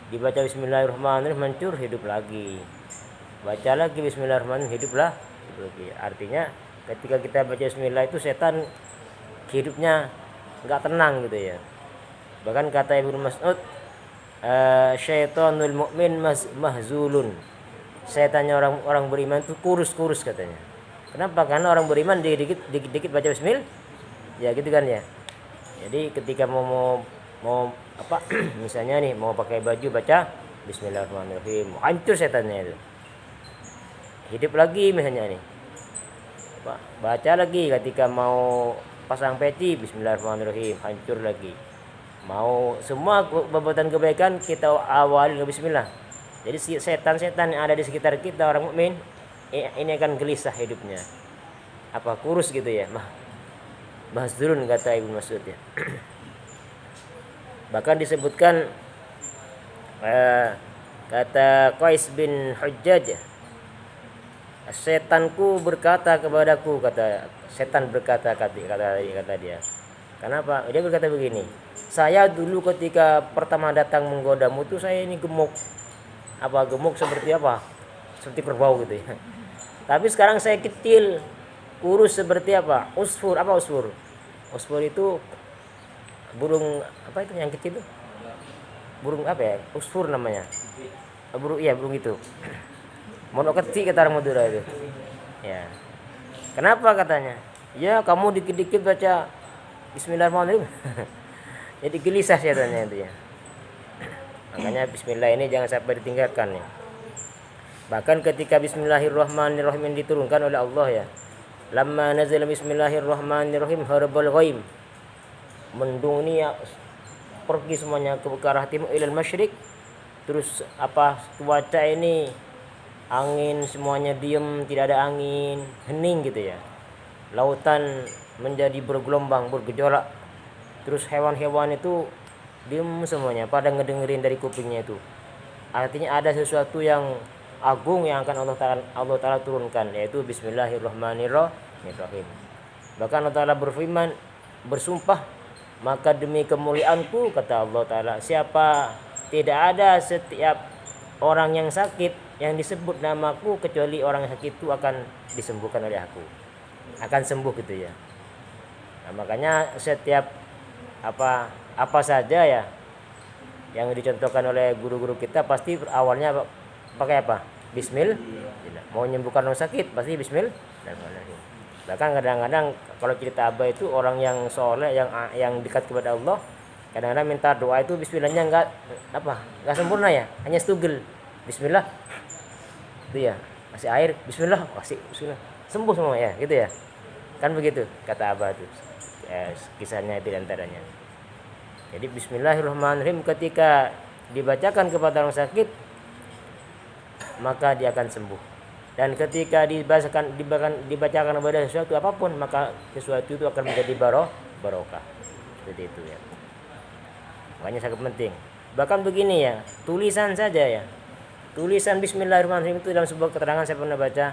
Dibaca bismillahirrahmanirrahim, hancur, hidup lagi. Baca lagi bismillahirrahmanirrahim, hidup lagi. Artinya ketika kita baca bismillah itu setan hidupnya enggak tenang gitu ya. Bahkan kata Ibnu Mas'ud, syaitanul mu'min mahzulun. Setannya orang beriman itu kurus katanya. Kenapa? Karena orang beriman dikit baca bismillah. Ya gitu kan ya. Jadi ketika mau apa misalnya nih mau pakai baju, baca bismillahirrahmanirrahim, hancur setannya itu. Hidup lagi misalnya nih. Baca lagi ketika mau pasang peci, bismillahirrahmanirrahim, hancur lagi. Mau semua perbuatan kebaikan kita awali dengan bismillah. Jadi setan-setan yang ada di sekitar kita orang mukmin ini akan gelisah hidupnya. Apa kurus gitu ya. Mahzurun kata Ibnu Mas'ud ya. Bahkan disebutkan kata Qais bin Hujjaj, setanku berkata kepadaku, kata setan berkata kata dia. Kenapa? Dia berkata begini, saya dulu ketika pertama datang menggodamu tuh saya ini gemuk. Apa gemuk seperti apa? Seperti kerbau gitu ya. Tapi sekarang saya kecil, kurus seperti apa? Usfur. Apa usfur? Usfur itu burung apa itu yang kecil itu? Burung apa ya? Usfur namanya. Burung itu. Monok kecil kata orang Madura itu. Ya. Kenapa katanya? Ya kamu dikit-dikit baca bismillahirrahmanirrahim. Jadi gelisah setannya itu ya. Makanya bismillah ini jangan sampai ditinggalkan ya. Bahkan ketika bismillahirrahmanirrahim yang diturunkan oleh Allah ya. Lamma nazala bismillahirrahmanirrahim harbal ghaim. Mendung ini ya, pergi semuanya ke arah timur ilal masyriq. Terus apa cuaca ini angin semuanya diam, tidak ada angin, hening gitu ya. Lautan menjadi bergelombang, bergejolak. Terus hewan-hewan itu diam semuanya, pada ngedengerin dari kupingnya itu. Artinya ada sesuatu yang agung yang akan Allah Ta'ala turunkan, yaitu bismillahirrahmanirrahim. Bahkan Allah Ta'ala berfirman, bersumpah, maka demi kemuliaanku, kata Allah Ta'ala, siapa tidak ada setiap orang yang sakit yang disebut namaku kecuali orang yang sakit itu akan disembuhkan oleh aku, akan sembuh gitu ya. Nah, makanya setiap apa saja ya yang dicontohkan oleh guru-guru kita pasti awalnya pakai apa? Bismillah. Mau menyembuhkan orang sakit pasti bismillah. Bahkan kadang-kadang kalau cerita Abah itu orang yang soleh, yang dekat kepada Allah, kadang-kadang minta doa itu bismillahnya enggak sempurna ya, hanya setugel. Bismillah itu ya, kasih air, bismillah, kasih bismillah, sembuh semua ya, gitu ya. Kan begitu kata Abah itu. Kisahnya itu antaranya. Jadi bismillahirrahmanirrahim ketika dibacakan kepada orang sakit maka dia akan sembuh. Dan ketika dibacakan kepada sesuatu apapun maka sesuatu itu akan menjadi barokah. Seperti itu ya. Makanya sangat penting. Bahkan begini ya, tulisan saja ya. Tulisan bismillahirrahmanirrahim itu dalam sebuah keterangan saya pernah baca,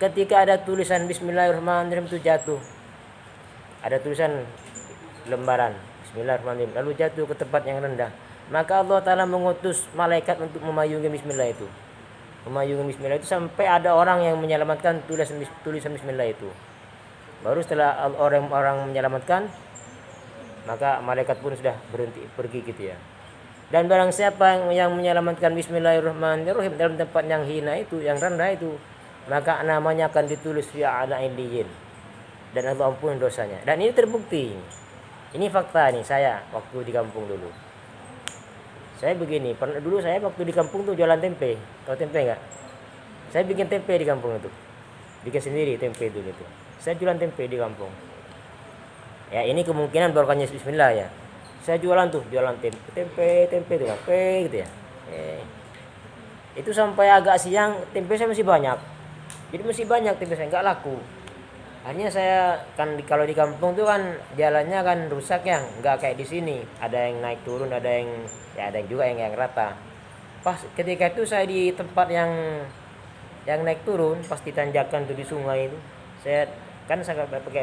ketika ada tulisan bismillahirrahmanirrahim itu jatuh. Ada tulisan lembaran bismillahirrahmanirrahim lalu jatuh ke tempat yang rendah, maka Allah Ta'ala mengutus malaikat untuk memayungi bismillah itu. Memayungi bismillah itu sampai ada orang yang menyelamatkan tulisan bismillah itu. Baru setelah orang menyelamatkan, maka malaikat pun sudah berhenti pergi gitu ya. Dan barang siapa yang menyelamatkan bismillahirrahmanirrahim dalam tempat yang hina itu, yang rendah itu, maka namanya akan ditulis fi a'la illiyin dan Allah ampuni dosanya. Dan ini terbukti. Ini fakta nih, saya waktu di kampung dulu. Saya begini, dulu saya waktu di kampung tuh jualan tempe. Tahu tempe enggak? Saya bikin tempe di kampung itu. Bikin sendiri tempe dulu itu. Saya jualan tempe di kampung. Ya ini kemungkinan barokahnya bismillah ya. Saya jualan tempe itu tempe gitu ya. Itu sampai agak siang tempe saya masih banyak. Jadi masih banyak tempe saya, enggak laku. Akhirnya saya kan kalau di kampung tuh kan jalannya kan rusak ya, nggak kayak di sini. Ada yang naik turun, ada yang juga yang rata. Pas ketika itu saya di tempat yang naik turun, pas ditanjakan tuh di sungai itu, saya pakai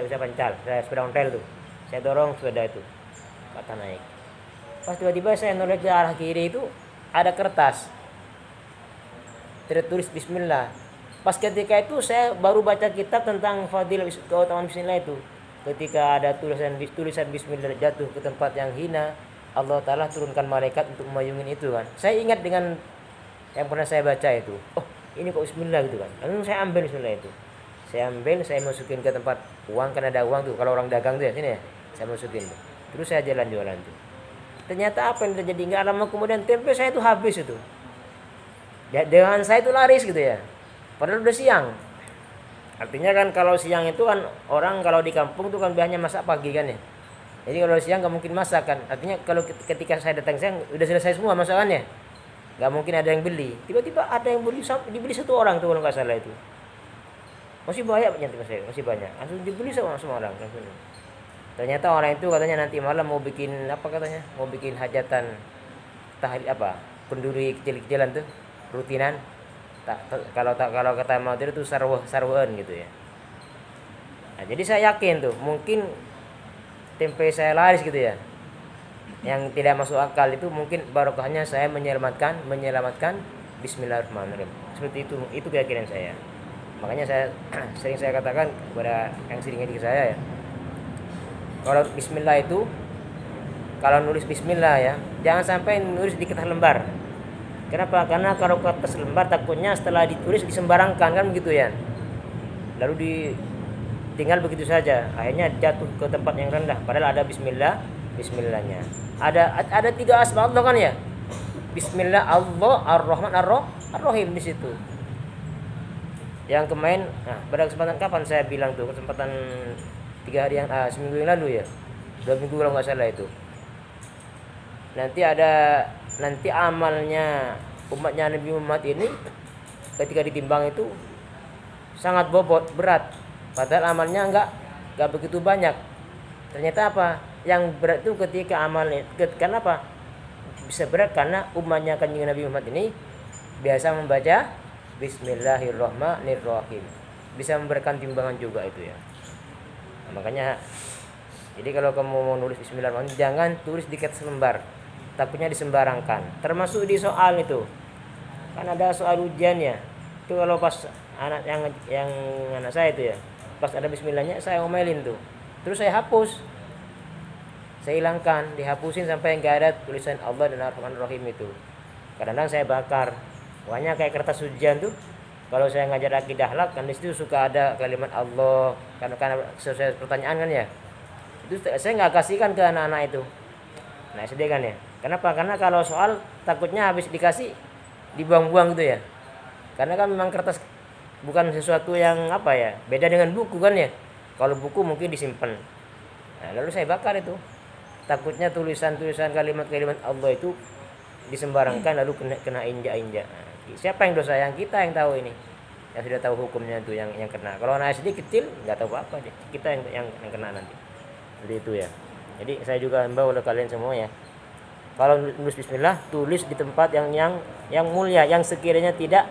sepeda pancal, saya sepeda ontel tuh, saya dorong sepeda itu kata naik. Pas tiba-tiba saya noleh ke arah kiri itu ada kertas tertulis bismillah. Pas ketika itu saya baru baca kitab tentang fadilah keutamaan bismillah itu. Ketika ada tulisan bismillah jatuh ke tempat yang hina, Allah Ta'ala turunkan malaikat untuk memayungin itu kan. Saya ingat dengan yang pernah saya baca itu. Oh ini kok bismillah gitu kan. Lalu saya ambil bismillah itu. Saya masukin ke tempat uang, kan ada uang tuh. Kalau orang dagang tuh ya sini ya. Saya masukin tuh. Terus saya jalan-jalan tuh. Ternyata apa yang terjadi? Nggak lama kemudian tempe saya itu habis itu. Dengan saya itu laris gitu ya. Padahal udah siang. Artinya kan kalau siang itu kan orang kalau di kampung tuh kan biasanya masak pagi kan ya. Jadi kalau siang nggak mungkin masak kan. Artinya kalau ketika saya datang siang udah selesai semua masakannya. Nggak mungkin ada yang beli. Tiba-tiba ada yang dibeli satu orang tuh kalau nggak salah itu. Masih banyak masih banyak. Langsung dibeli sama orang langsung. Ternyata orang itu katanya nanti malam mau bikin mau bikin hajatan penduri kecil-kecilan tuh rutinan. Kalau kata Mahathir itu sarwaan gitu ya. Nah, jadi saya yakin tuh mungkin tempe saya laris gitu ya. Yang tidak masuk akal itu mungkin barokahnya saya menyelamatkan bismillahirrahmanirrahim. Seperti itu keyakinan saya. Makanya sering saya katakan kepada yang sering ngedidik saya ya. Kalau bismillah itu kalau nulis bismillah ya, jangan sampai nulis di kertas lembar. Kenapa? Karena kalau kertas lembar takutnya setelah ditulis disembarangkan kan begitu ya. Lalu tinggal begitu saja. Akhirnya jatuh ke tempat yang rendah. Padahal ada bismillahnya. Ada 3 asma Allah kan ya. Bismillah, Allah, Ar-Rahman, Ar-Rahim di situ. Yang kemarin, pada kesempatan kapan saya bilang tuh? Kesempatan 3 hari seminggu yang lalu ya. 2 minggu kalau nggak salah itu. Nanti amalnya umatnya Nabi Muhammad ini ketika ditimbang itu sangat bobot, berat. Padahal amalnya enggak begitu banyak. Ternyata apa? Yang berat itu ketika amalnya. Kenapa? Bisa berat karena umatnya Kanjeng Nabi Muhammad ini biasa membaca Bismillahirrahmanirrahim. Bisa memberikan timbangan juga itu ya. Nah, makanya jadi kalau kamu mau nulis Bismillahirrahmanirrahim jangan tulis di kertas lembar. Takutnya disembarangkan. Termasuk di soal itu. Kan ada soal ujiannya. Itu kalau pas anak yang anak saya itu ya, pas ada bismillahnya saya omelin tuh. Terus saya hapus. Saya hilangkan, dihapusin sampai nggak ada tulisan Allah dan Ar-Rahman Ar-Rahim itu. Kadang-kadang saya bakar. Pokoknya kayak kertas ujian tuh. Kalau saya ngajar akidah akhlak kan di situ suka ada kalimat Allah karena sesuai pertanyaan kan ya. Itu saya nggak kasihkan ke anak-anak itu. Nah, sedih kan ya. Kenapa? Karena kalau soal takutnya habis dikasih dibuang-buang gitu ya. Karena kan memang kertas bukan sesuatu yang apa ya, beda dengan buku kan ya. Kalau buku mungkin disimpan. Nah, lalu saya bakar itu. Takutnya tulisan-tulisan kalimat-kalimat Allah itu disembarangkan lalu kena injak-injak. Nah, siapa yang dosa? Yang kita yang tahu ini. Yang sudah tahu hukumnya itu yang kena. Kalau anak SD kecil nggak tahu apa-apa deh. Kita yang kena nanti. Jadi itu ya. Jadi saya juga himbau oleh kalian semua ya. Kalau nulis bismillah, tulis di tempat yang mulia, yang sekiranya tidak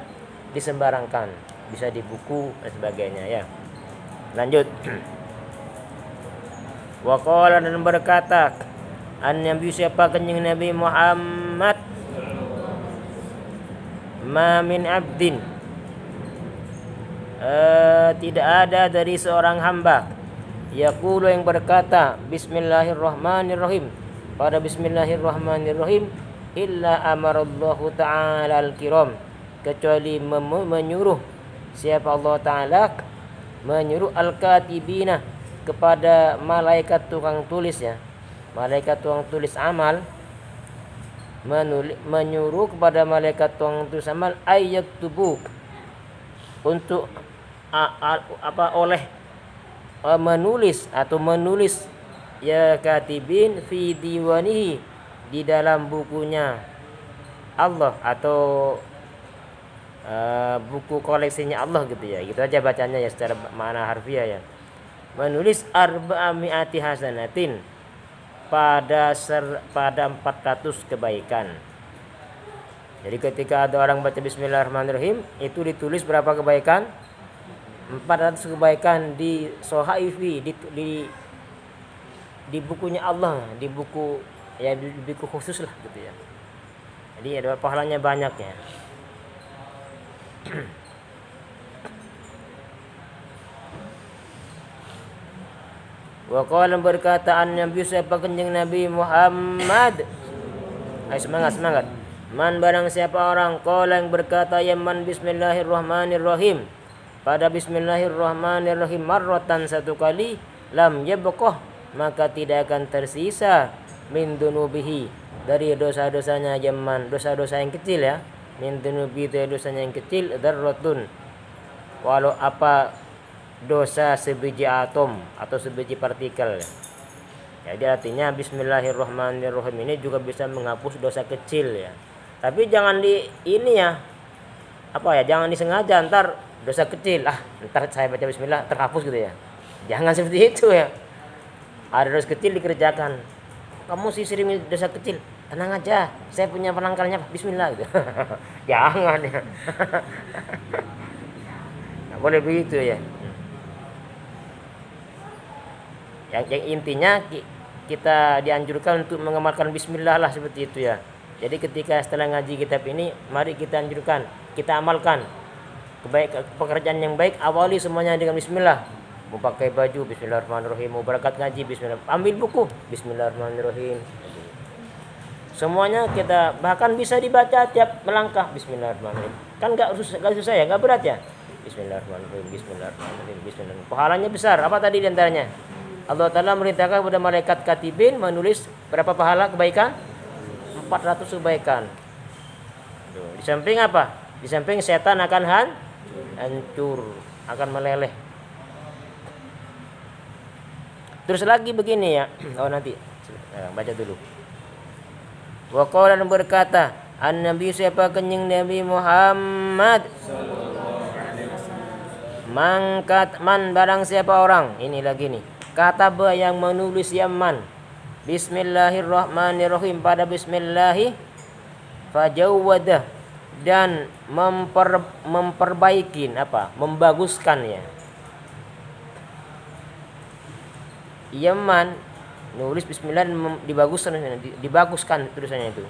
disembarangkan. Bisa di buku dan sebagainya ya. Lanjut. Wa qala dan berkata Nabi siapa kanjeng Nabi Muhammad ma min abdin tidak ada dari seorang hamba yaqulu yang berkata bismillahirrahmanirrahim pada bismillahirrahmanirrahim illa amarallahu ta'ala al-kiram kecuali menyuruh siapa Allah Ta'ala menyuruh al-katibina kepada malaikat tukang tulis ya, malaikat tukang tulis amal menyuruh kepada malaikat tukang tulis amal ayat tubuh untuk menulis ya katibin fi diwanihi di dalam bukunya Allah atau buku koleksinya Allah gitu ya, gitu aja bacanya ya secara makna harfiah ya. Menulis arba'ami'ati hasanatin pada 400 kebaikan. Jadi ketika ada orang baca bismillahirrahmanirrahim itu ditulis berapa kebaikan? 400 kebaikan di sohaifi di bukunya Allah, di buku khusus lah gitu ya. Jadi ada pahalanya banyak ya. Wa qala berkataan Nabi siapa kanjeng Nabi Muhammad. Ayo semangat. Man barang siapa orang qala yang berkata ya man bismillahirrahmanirrahim pada bismillahirrahmanirrahim marratan satu kali lam yabqah maka tidak akan tersisa min dunubihi dari dosa-dosanya jaman dosa-dosa yang kecil ya. Min dunubi dari dosanya yang kecil darratun walau apa dosa sebiji atom atau sebiji partikel. Jadi artinya bismillahirrahmanirrahim ini juga bisa menghapus dosa kecil ya. Tapi jangan jangan disengaja ntar dosa kecil ntar saya baca bismillah terhapus gitu ya. Jangan seperti itu ya. Ada dosa kecil dikerjakan. Kamu sisirin dosa kecil, tenang aja, saya punya penangkalnya bismillah gitu. Jangan ya. Nggak boleh begitu ya. Yang intinya kita dianjurkan untuk mengamalkan bismillah lah seperti itu ya. Jadi ketika setelah ngaji kitab ini mari kita anjurkan, kita amalkan pekerjaan yang baik, awali semuanya dengan bismillah. Mau pakai baju bismillahirrahmanirrahim, mau berangkat ngaji bismillah, ambil buku bismillahirrahmanirrahim. Semuanya kita bahkan bisa dibaca tiap melangkah bismillahirrahmanirrahim. Kan enggak susah ya, enggak berat ya. Bismillahirrahmanirrahim. Pahalanya besar. Apa tadi di antaranya? Allah Ta'ala merintahkan kepada malaikat katibin menulis berapa pahala kebaikan? 400 kebaikan. Di samping apa? Di samping setan akan hancur, akan meleleh. Terus lagi begini ya. Nanti baca dulu. Wa qala berkata, An-Nabi siapa kanjeng Nabi Muhammad man barang siapa orang, ini lagi nih. Kata yang menulis yaman bismillahirrahmanirrahim pada bismillahi fajawwadah dan memperbaikin membaguskan ya. Yaman nulis bismillah dibaguskan tulisannya itu.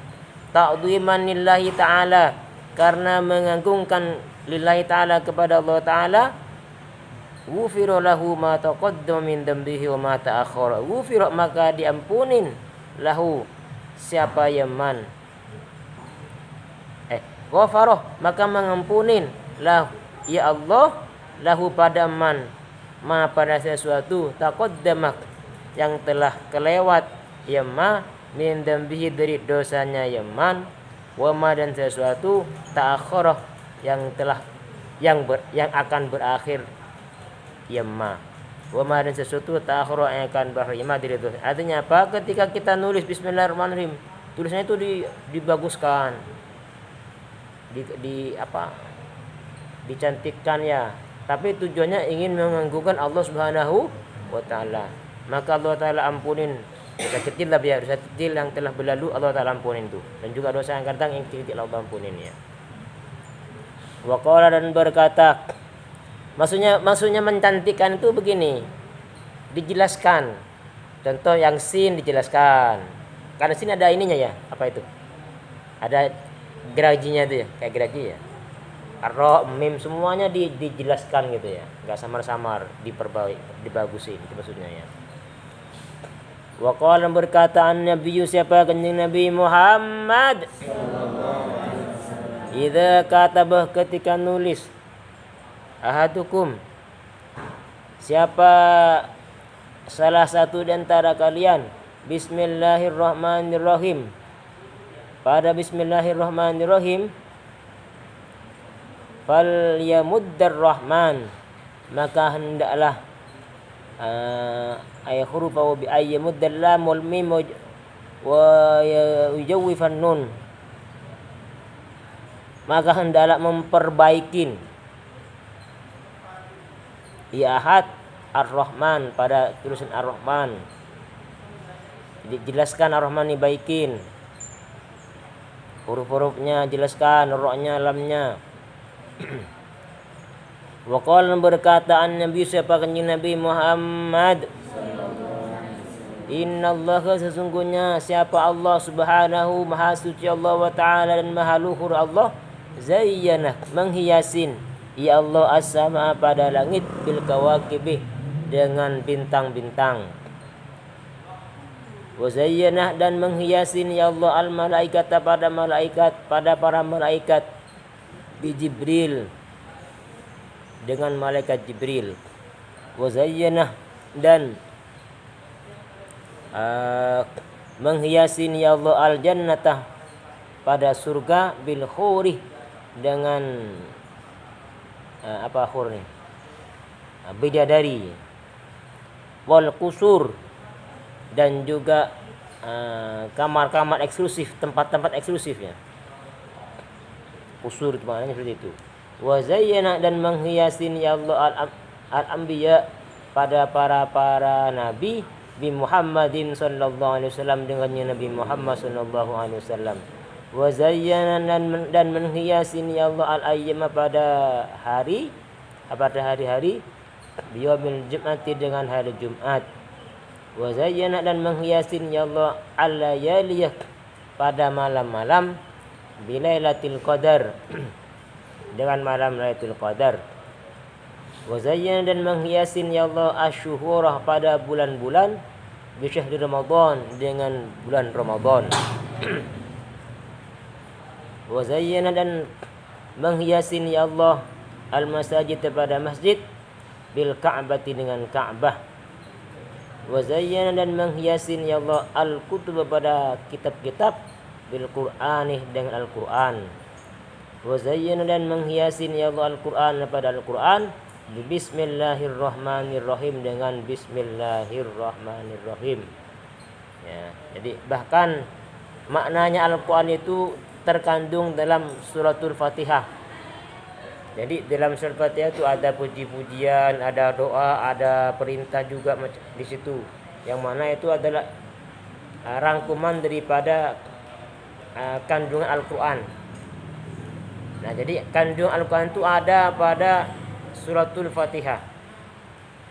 Ta'dhimanillahi ta'ala karena mengagungkan lillahi ta'ala kepada Allah ta'ala, ghufira lahu ma taqaddama min dambihi wa ma ta'akhkhara. Ghufira, maka diampunin, lahu, siapa yang man, ghafara, maka mengampunin, lahu, ya Allah, lahu pada man, ma pada sesuatu, taqaddama, yang telah kelewat, ya ma, min dambihi dari dosanya ya man, wa ma dan sesuatu, ta'akhkhara, yang akan berakhir, ya ma, wa ma dan sesuatu, ta'akhkhara, yang akan berakhir, ya ma dari dosa. Artinya apa? Ketika kita nulis bismillahirrahmanirrahim, tulisannya itu dibaguskan, dicantikkan ya, tapi tujuannya ingin mengagungkan Allah Subhanahu wa ta'ala. Maka Allah ta'ala ampunin dosa kecil lah, biar dosa kecil yang telah berlalu Allah ta'ala ampunin itu, dan juga dosa yang kadang yang kecil Allah ampunin ya. Wa qala, dan berkata, maksudnya mencantikkan itu begini, dijelaskan. Contoh yang sin dijelaskan, karena sin ada ininya ya, apa itu, ada gerajinya itu ya, kayak geraji ya, ro, mim, semuanya dijelaskan gitu ya, nggak samar-samar, dibagusin, itu maksudnya ya. Wa qala, berkata an-nabiyyu, siapa kanjeng Nabi Muhammad, idza katabah, ketika nulis, ahadukum, siapa salah satu di antara kalian, bismillahirrahmanirrahim, pada bismillahirrahmanirrahim, fal yamuddar rahman, maka hendaklah ay hurufa bi ayyamuddal lam wal mim wa yujawwifan nun, maka hendaklah memperbaikin ya ahad ar-rahman, pada tulisan ar-rahman, dijelaskan ar-rahman dibaikin, huruf-hurufnya jelaskan, ro-nya, lamnya. Wa qala, berkata an-nabi, siapa kanjeng Nabi Muhammad, innallaha, sesungguhnya siapa Allah Subhanahu, maha suci Allah wa ta'ala dan maha luhur Allah, zayyana, menghiasin, ya Allah, as-sama, pada langit, bil kawakibi, dengan bintang-bintang, wa zayyana, dan menghiasin ya Allah al-malaikata, pada malaikat, pada para malaikat, bi Jibril, dengan malaikat Jibril, wa zayyana, dan menghiasin ya Allah al-jannata, pada surga, bil khuri, dengan apa khur nih, bidadari, wal kusur, dan juga kamar-kamar eksklusif, tempat-tempat eksklusif ya, kusur itu maknanya seperti itu. Wa zayyana, dan menghiasin ya Allah al-anbiya, pada para nabi, bi Muhammadin sallallahu alaihi wasallam, dengannya Nabi Muhammad sallallahu alaihi wasallam. Wa zayyana, dan menghiasin ya Allah al-ayyama, pada hari-hari, biyomil jum'ati, dengan hari Jumat. Wa zayyana, dan menghiasin ya Allah al-layaliyah, pada malam-malam, bilailatul qadar, dengan malam Lailatul Qadar. Wa zayyana, dan menghiasin ya Allah asyuhurah, pada bulan-bulan, bi syahri Ramadan, dengan bulan Ramadan. Wa zayyana, dan menghiasin ya Allah al-masajid, pada masjid, bil Ka'bati, dengan Ka'bah. Wa zayyana, dan menghiasin ya Allah al-kutub, pada kitab-kitab, bil Qur'ani, dengan Al-Qur'an. Wa zayyana, dan menghiasin ya Allah Al-Qur'an, pada Al-Qur'an, bismillahirrahmanirrahim, dengan bismillahirrahmanirrahim ya. Jadi bahkan maknanya Al-Qur'an itu terkandung dalam suratul Fatihah. Jadi dalam surat Fatihah itu ada puji-pujian, ada doa, ada perintah juga di situ, yang mana itu adalah rangkuman daripada kandungan Al-Qur'an. Nah, jadi kandungan Al-Quran itu ada pada suratul Fatihah.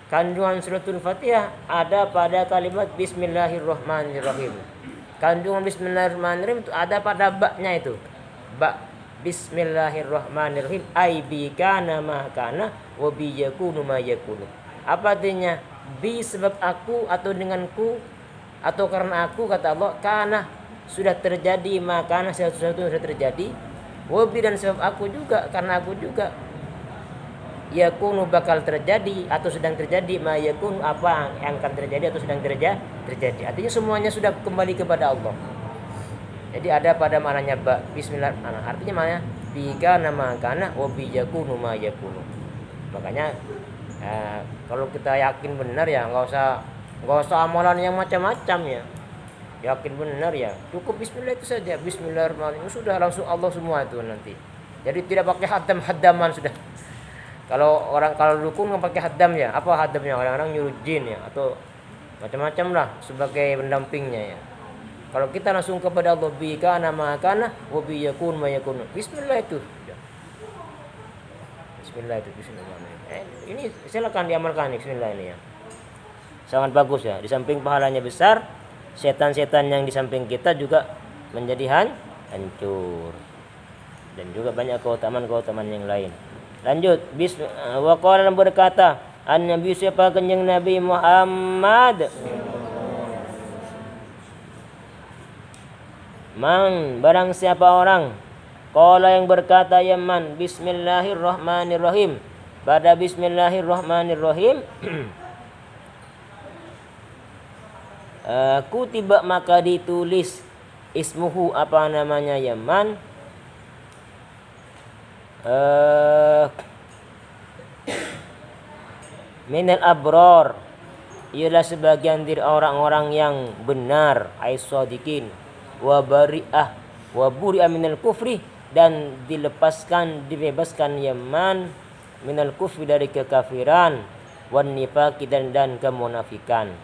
Kandungan suratul Fatihah ada pada kalimat bismillahirrahmanirrahim. Kandungan bismillahirrahmanirrahim itu ada pada baknya itu. Bak. Bismillahirrahmanirrahim. Ai bi kana ma kana wa bi yakunu ma yakunu. Apa artinya? Bi sebab aku atau denganku atau karena aku, kata Allah, kana sudah terjadi, maka sesuatu sudah terjadi. Wa bi dan sebab aku juga, karena aku juga, yakunu bakal terjadi atau sedang terjadi, ma yakunu apa yang akan terjadi atau sedang terjadi. Artinya semuanya sudah kembali kepada Allah. Jadi ada pada maknanya bismillah, artinya maknanya bika nama kana wa bi yakunu ma yakunu. Makanya kalau kita yakin benar ya nggak usah amalan yang macam-macam ya. Yakin benar ya cukup bismillah itu saja. Bismillahirrahmanirrahim sudah langsung Allah semua itu nanti. Jadi tidak pakai haddaman sudah. Kalau dukun nggak pakai haddam ya, apa haddamnya? Orang-orang nyuruh jin ya atau macam-macam lah sebagai pendampingnya ya. Kalau kita langsung kepada Allah, bika nama kana wa bi yakun ma yakun. Bismillah itu. Bismillah itu bismillahirrahmanirrahim. Ini silakan diamalkan bismillah ini ya. Sangat bagus ya. Di samping pahalanya besar, setan-setan yang di samping kita juga menjadi hancur. Dan juga banyak keutamaan-keutamaan yang lain. Lanjut, wa qala berkata, an-nabi siapa kanjeng Nabi Muhammad. Man barang siapa orang qala yang berkata ya man bismillahirrahmanirrahim, pada bismillahirrahmanirrahim kutiba maka ditulis ismuhu apa namanya ya man minal abror, ialah sebagian dari orang-orang yang benar, aisyadikin, wa bari'ah wa buri'ah minal kufri, dan dibebaskan yaman minal kufri dari kekafiran, wan nifaqi dan kemunafikan.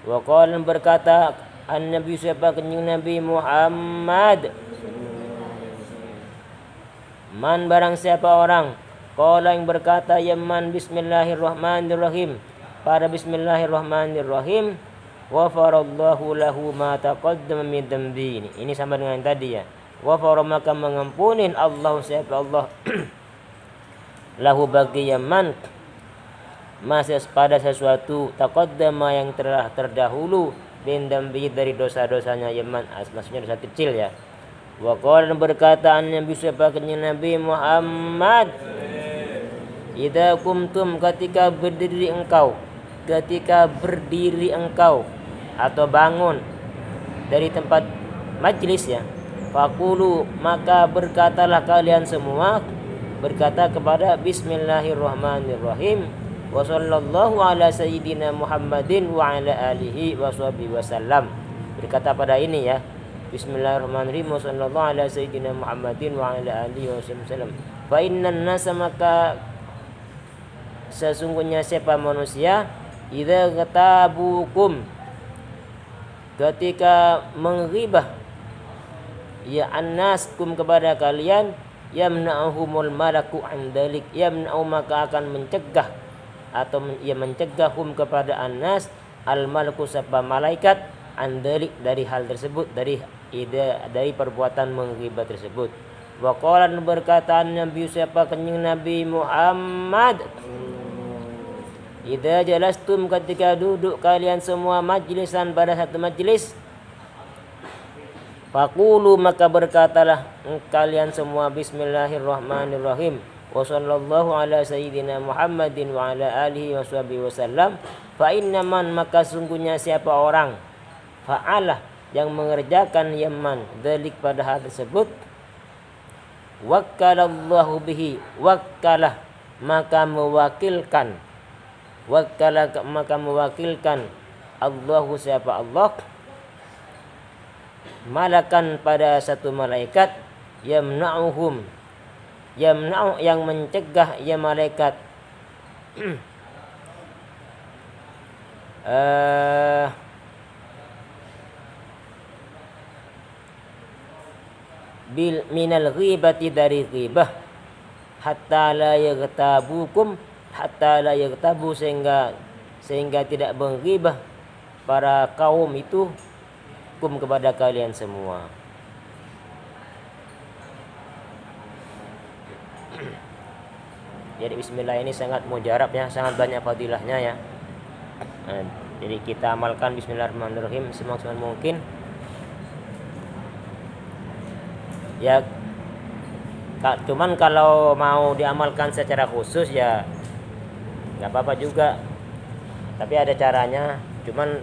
Wa qala berkata an-nabi siapa kanjeng Nabi Muhammad, man barang siapa orang qala yang berkata yaman bismillahirrahmanirrahim, pada bismillahirrahmanirrahim, wafarallahu lahu ma taqaddama min dhanbi. Ini sama dengan yang tadi ya. Wafara maka mengampunin Allah siapa Allah lahu bagi yaman masih pada sesuatu taqaddama yang telah terdahulu min dhanbi dari dosa-dosanya yaman, maksudnya dosa kecil ya. Wa qala berkata Nabi siapa Nabi Muhammad, idza kumtum ketika berdiri engkau atau bangun dari tempat majlis ya, faqulu maka berkatalah kalian semua, berkata kepada bismillahirrahmanirrahim, wa sallallahu ala sayyidina Muhammadin wa ala alihi wa sahbihi wasallam. Berkata pada ini ya, bismillahirrahmanirrahim, wa sallallahu ala sayyidina Muhammadin wa ala alihi wa sahbihi wasallam. Fa innan nasa maka sesungguhnya siapa manusia, idza katabukum ketika menghibah ya annaskum kepada kalian, yamna'uhumul malaku an dalik, yamna'u maka akan mencegah atau mencegahum kepada annas al malaku sapa malaikat an dalik dari hal tersebut, dari perbuatan menghibah tersebut. Wa qala berkata Nabi siapa kanjeng Nabi Muhammad, idza jalastum ketika duduk kalian semua majlisan pada satu majlis, faqulu maka berkatalah kalian semua bismillahirrahmanirrahim, wa sallallahu ala sayyidina Muhammadin wa ala alihi wa sahbihi wasallam. Fa inna man maka sungguhnya siapa orang fa'alah yang mengerjakan yaman dzalik pada hal tersebut, wakkalallahu bihi, wakkalah maka mewakilkan, maka mewakilkan Allahu siapa Allah, malakan pada satu malaikat, yamna'u yang mencegah ya malaikat bil minal ghibati dari ghibah, hatta la yaghtabu sehingga tidak menghibah para kaum itu kepada kalian semua. Jadi bismillah ini sangat mujarab ya, sangat banyak fadilahnya ya. Jadi kita amalkan bismillahirrahmanirrahim semaksimal mungkin. Ya cuman kalau mau diamalkan secara khusus ya nggak apa-apa juga. Tapi ada caranya. Cuman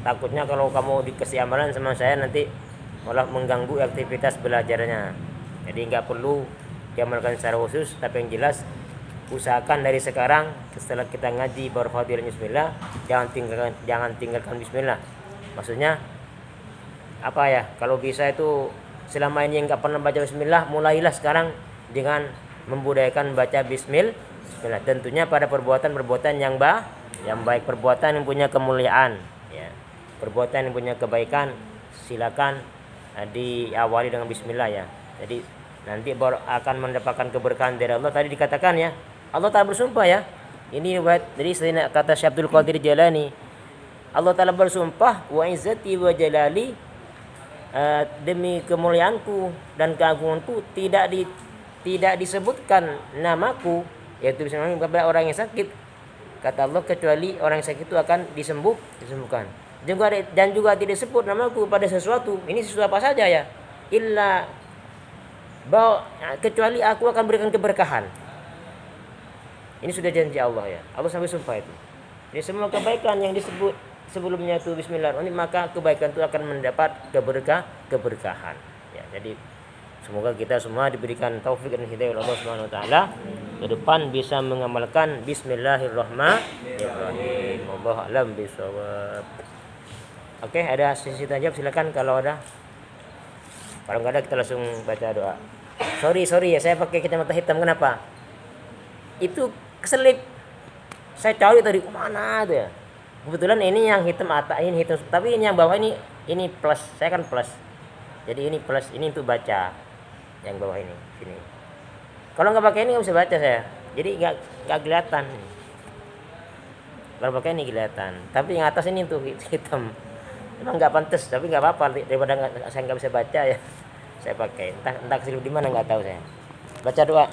takutnya kalau kamu dikasih amalan sama saya nanti malah mengganggu aktivitas belajarnya. Jadi nggak perlu diamalkan secara khusus, tapi yang jelas usahakan dari sekarang setelah kita ngaji baru fadilahnya bismillah, jangan tinggalkan bismillah. Maksudnya apa ya? Kalau bisa itu selama ini nggak pernah baca bismillah, mulailah sekarang dengan membudayakan baca bismillah. Tentunya pada perbuatan-perbuatan yang baik, perbuatan yang punya kemuliaan, ya. Perbuatan yang punya kebaikan silakan diawali dengan bismillah ya. Jadi nanti baru akan mendapatkan keberkahan dari Allah. Tadi dikatakan ya, Allah Ta'ala bersumpah ya. Ini jadi kata Syekh Abdul Qadir Jailani, Allah Ta'ala bersumpah, wa izzati wa jalali, demi kemuliaanku dan keagunganku tidak disebutkan namaku, yaitu bismillah kepada orang yang sakit. Kata Allah, kecuali orang yang sakit itu akan disembuhkan. Dan juga tidak disebut namaku pada sesuatu. Ini sesuatu apa saja ya? Kecuali aku akan berikan keberkahan. Ini sudah janji Allah ya. Allah sampai sumpah itu. Jadi semua kebaikan yang disebut sebelumnya itu bismillahirrahmanirrahim, maka kebaikan itu akan mendapat keberkahan. Ya, jadi semoga kita semua diberikan taufik dan hidayah oleh Allah Subhanahu wa taala ke depan bisa mengamalkan bismillahirrahmanirrahim. Wallahu a'lam bishawab. Oke, ada sesi tanya jawab, silakan kalau ada. Kalau nggak ada kita langsung baca doa. Sorry ya, saya pakai kacamata hitam, kenapa? Itu keselip. Saya cari tadi kemana tuh ya. Kebetulan ini yang hitam atas, ini hitam, tapi ini yang bawah ini plus. Saya kan plus. Jadi ini plus, ini untuk baca. Yang bawah ini, sini. Kalau nggak pakai ini nggak bisa baca saya. Jadi nggak kelihatan. Kalau pakai ini kelihatan. Tapi yang atas ini untuk hitam. Emang nggak pantas, tapi nggak apa-apa, daripada saya nggak bisa baca ya. Saya pakai entah kesilip di mana nggak tahu saya. Baca doa.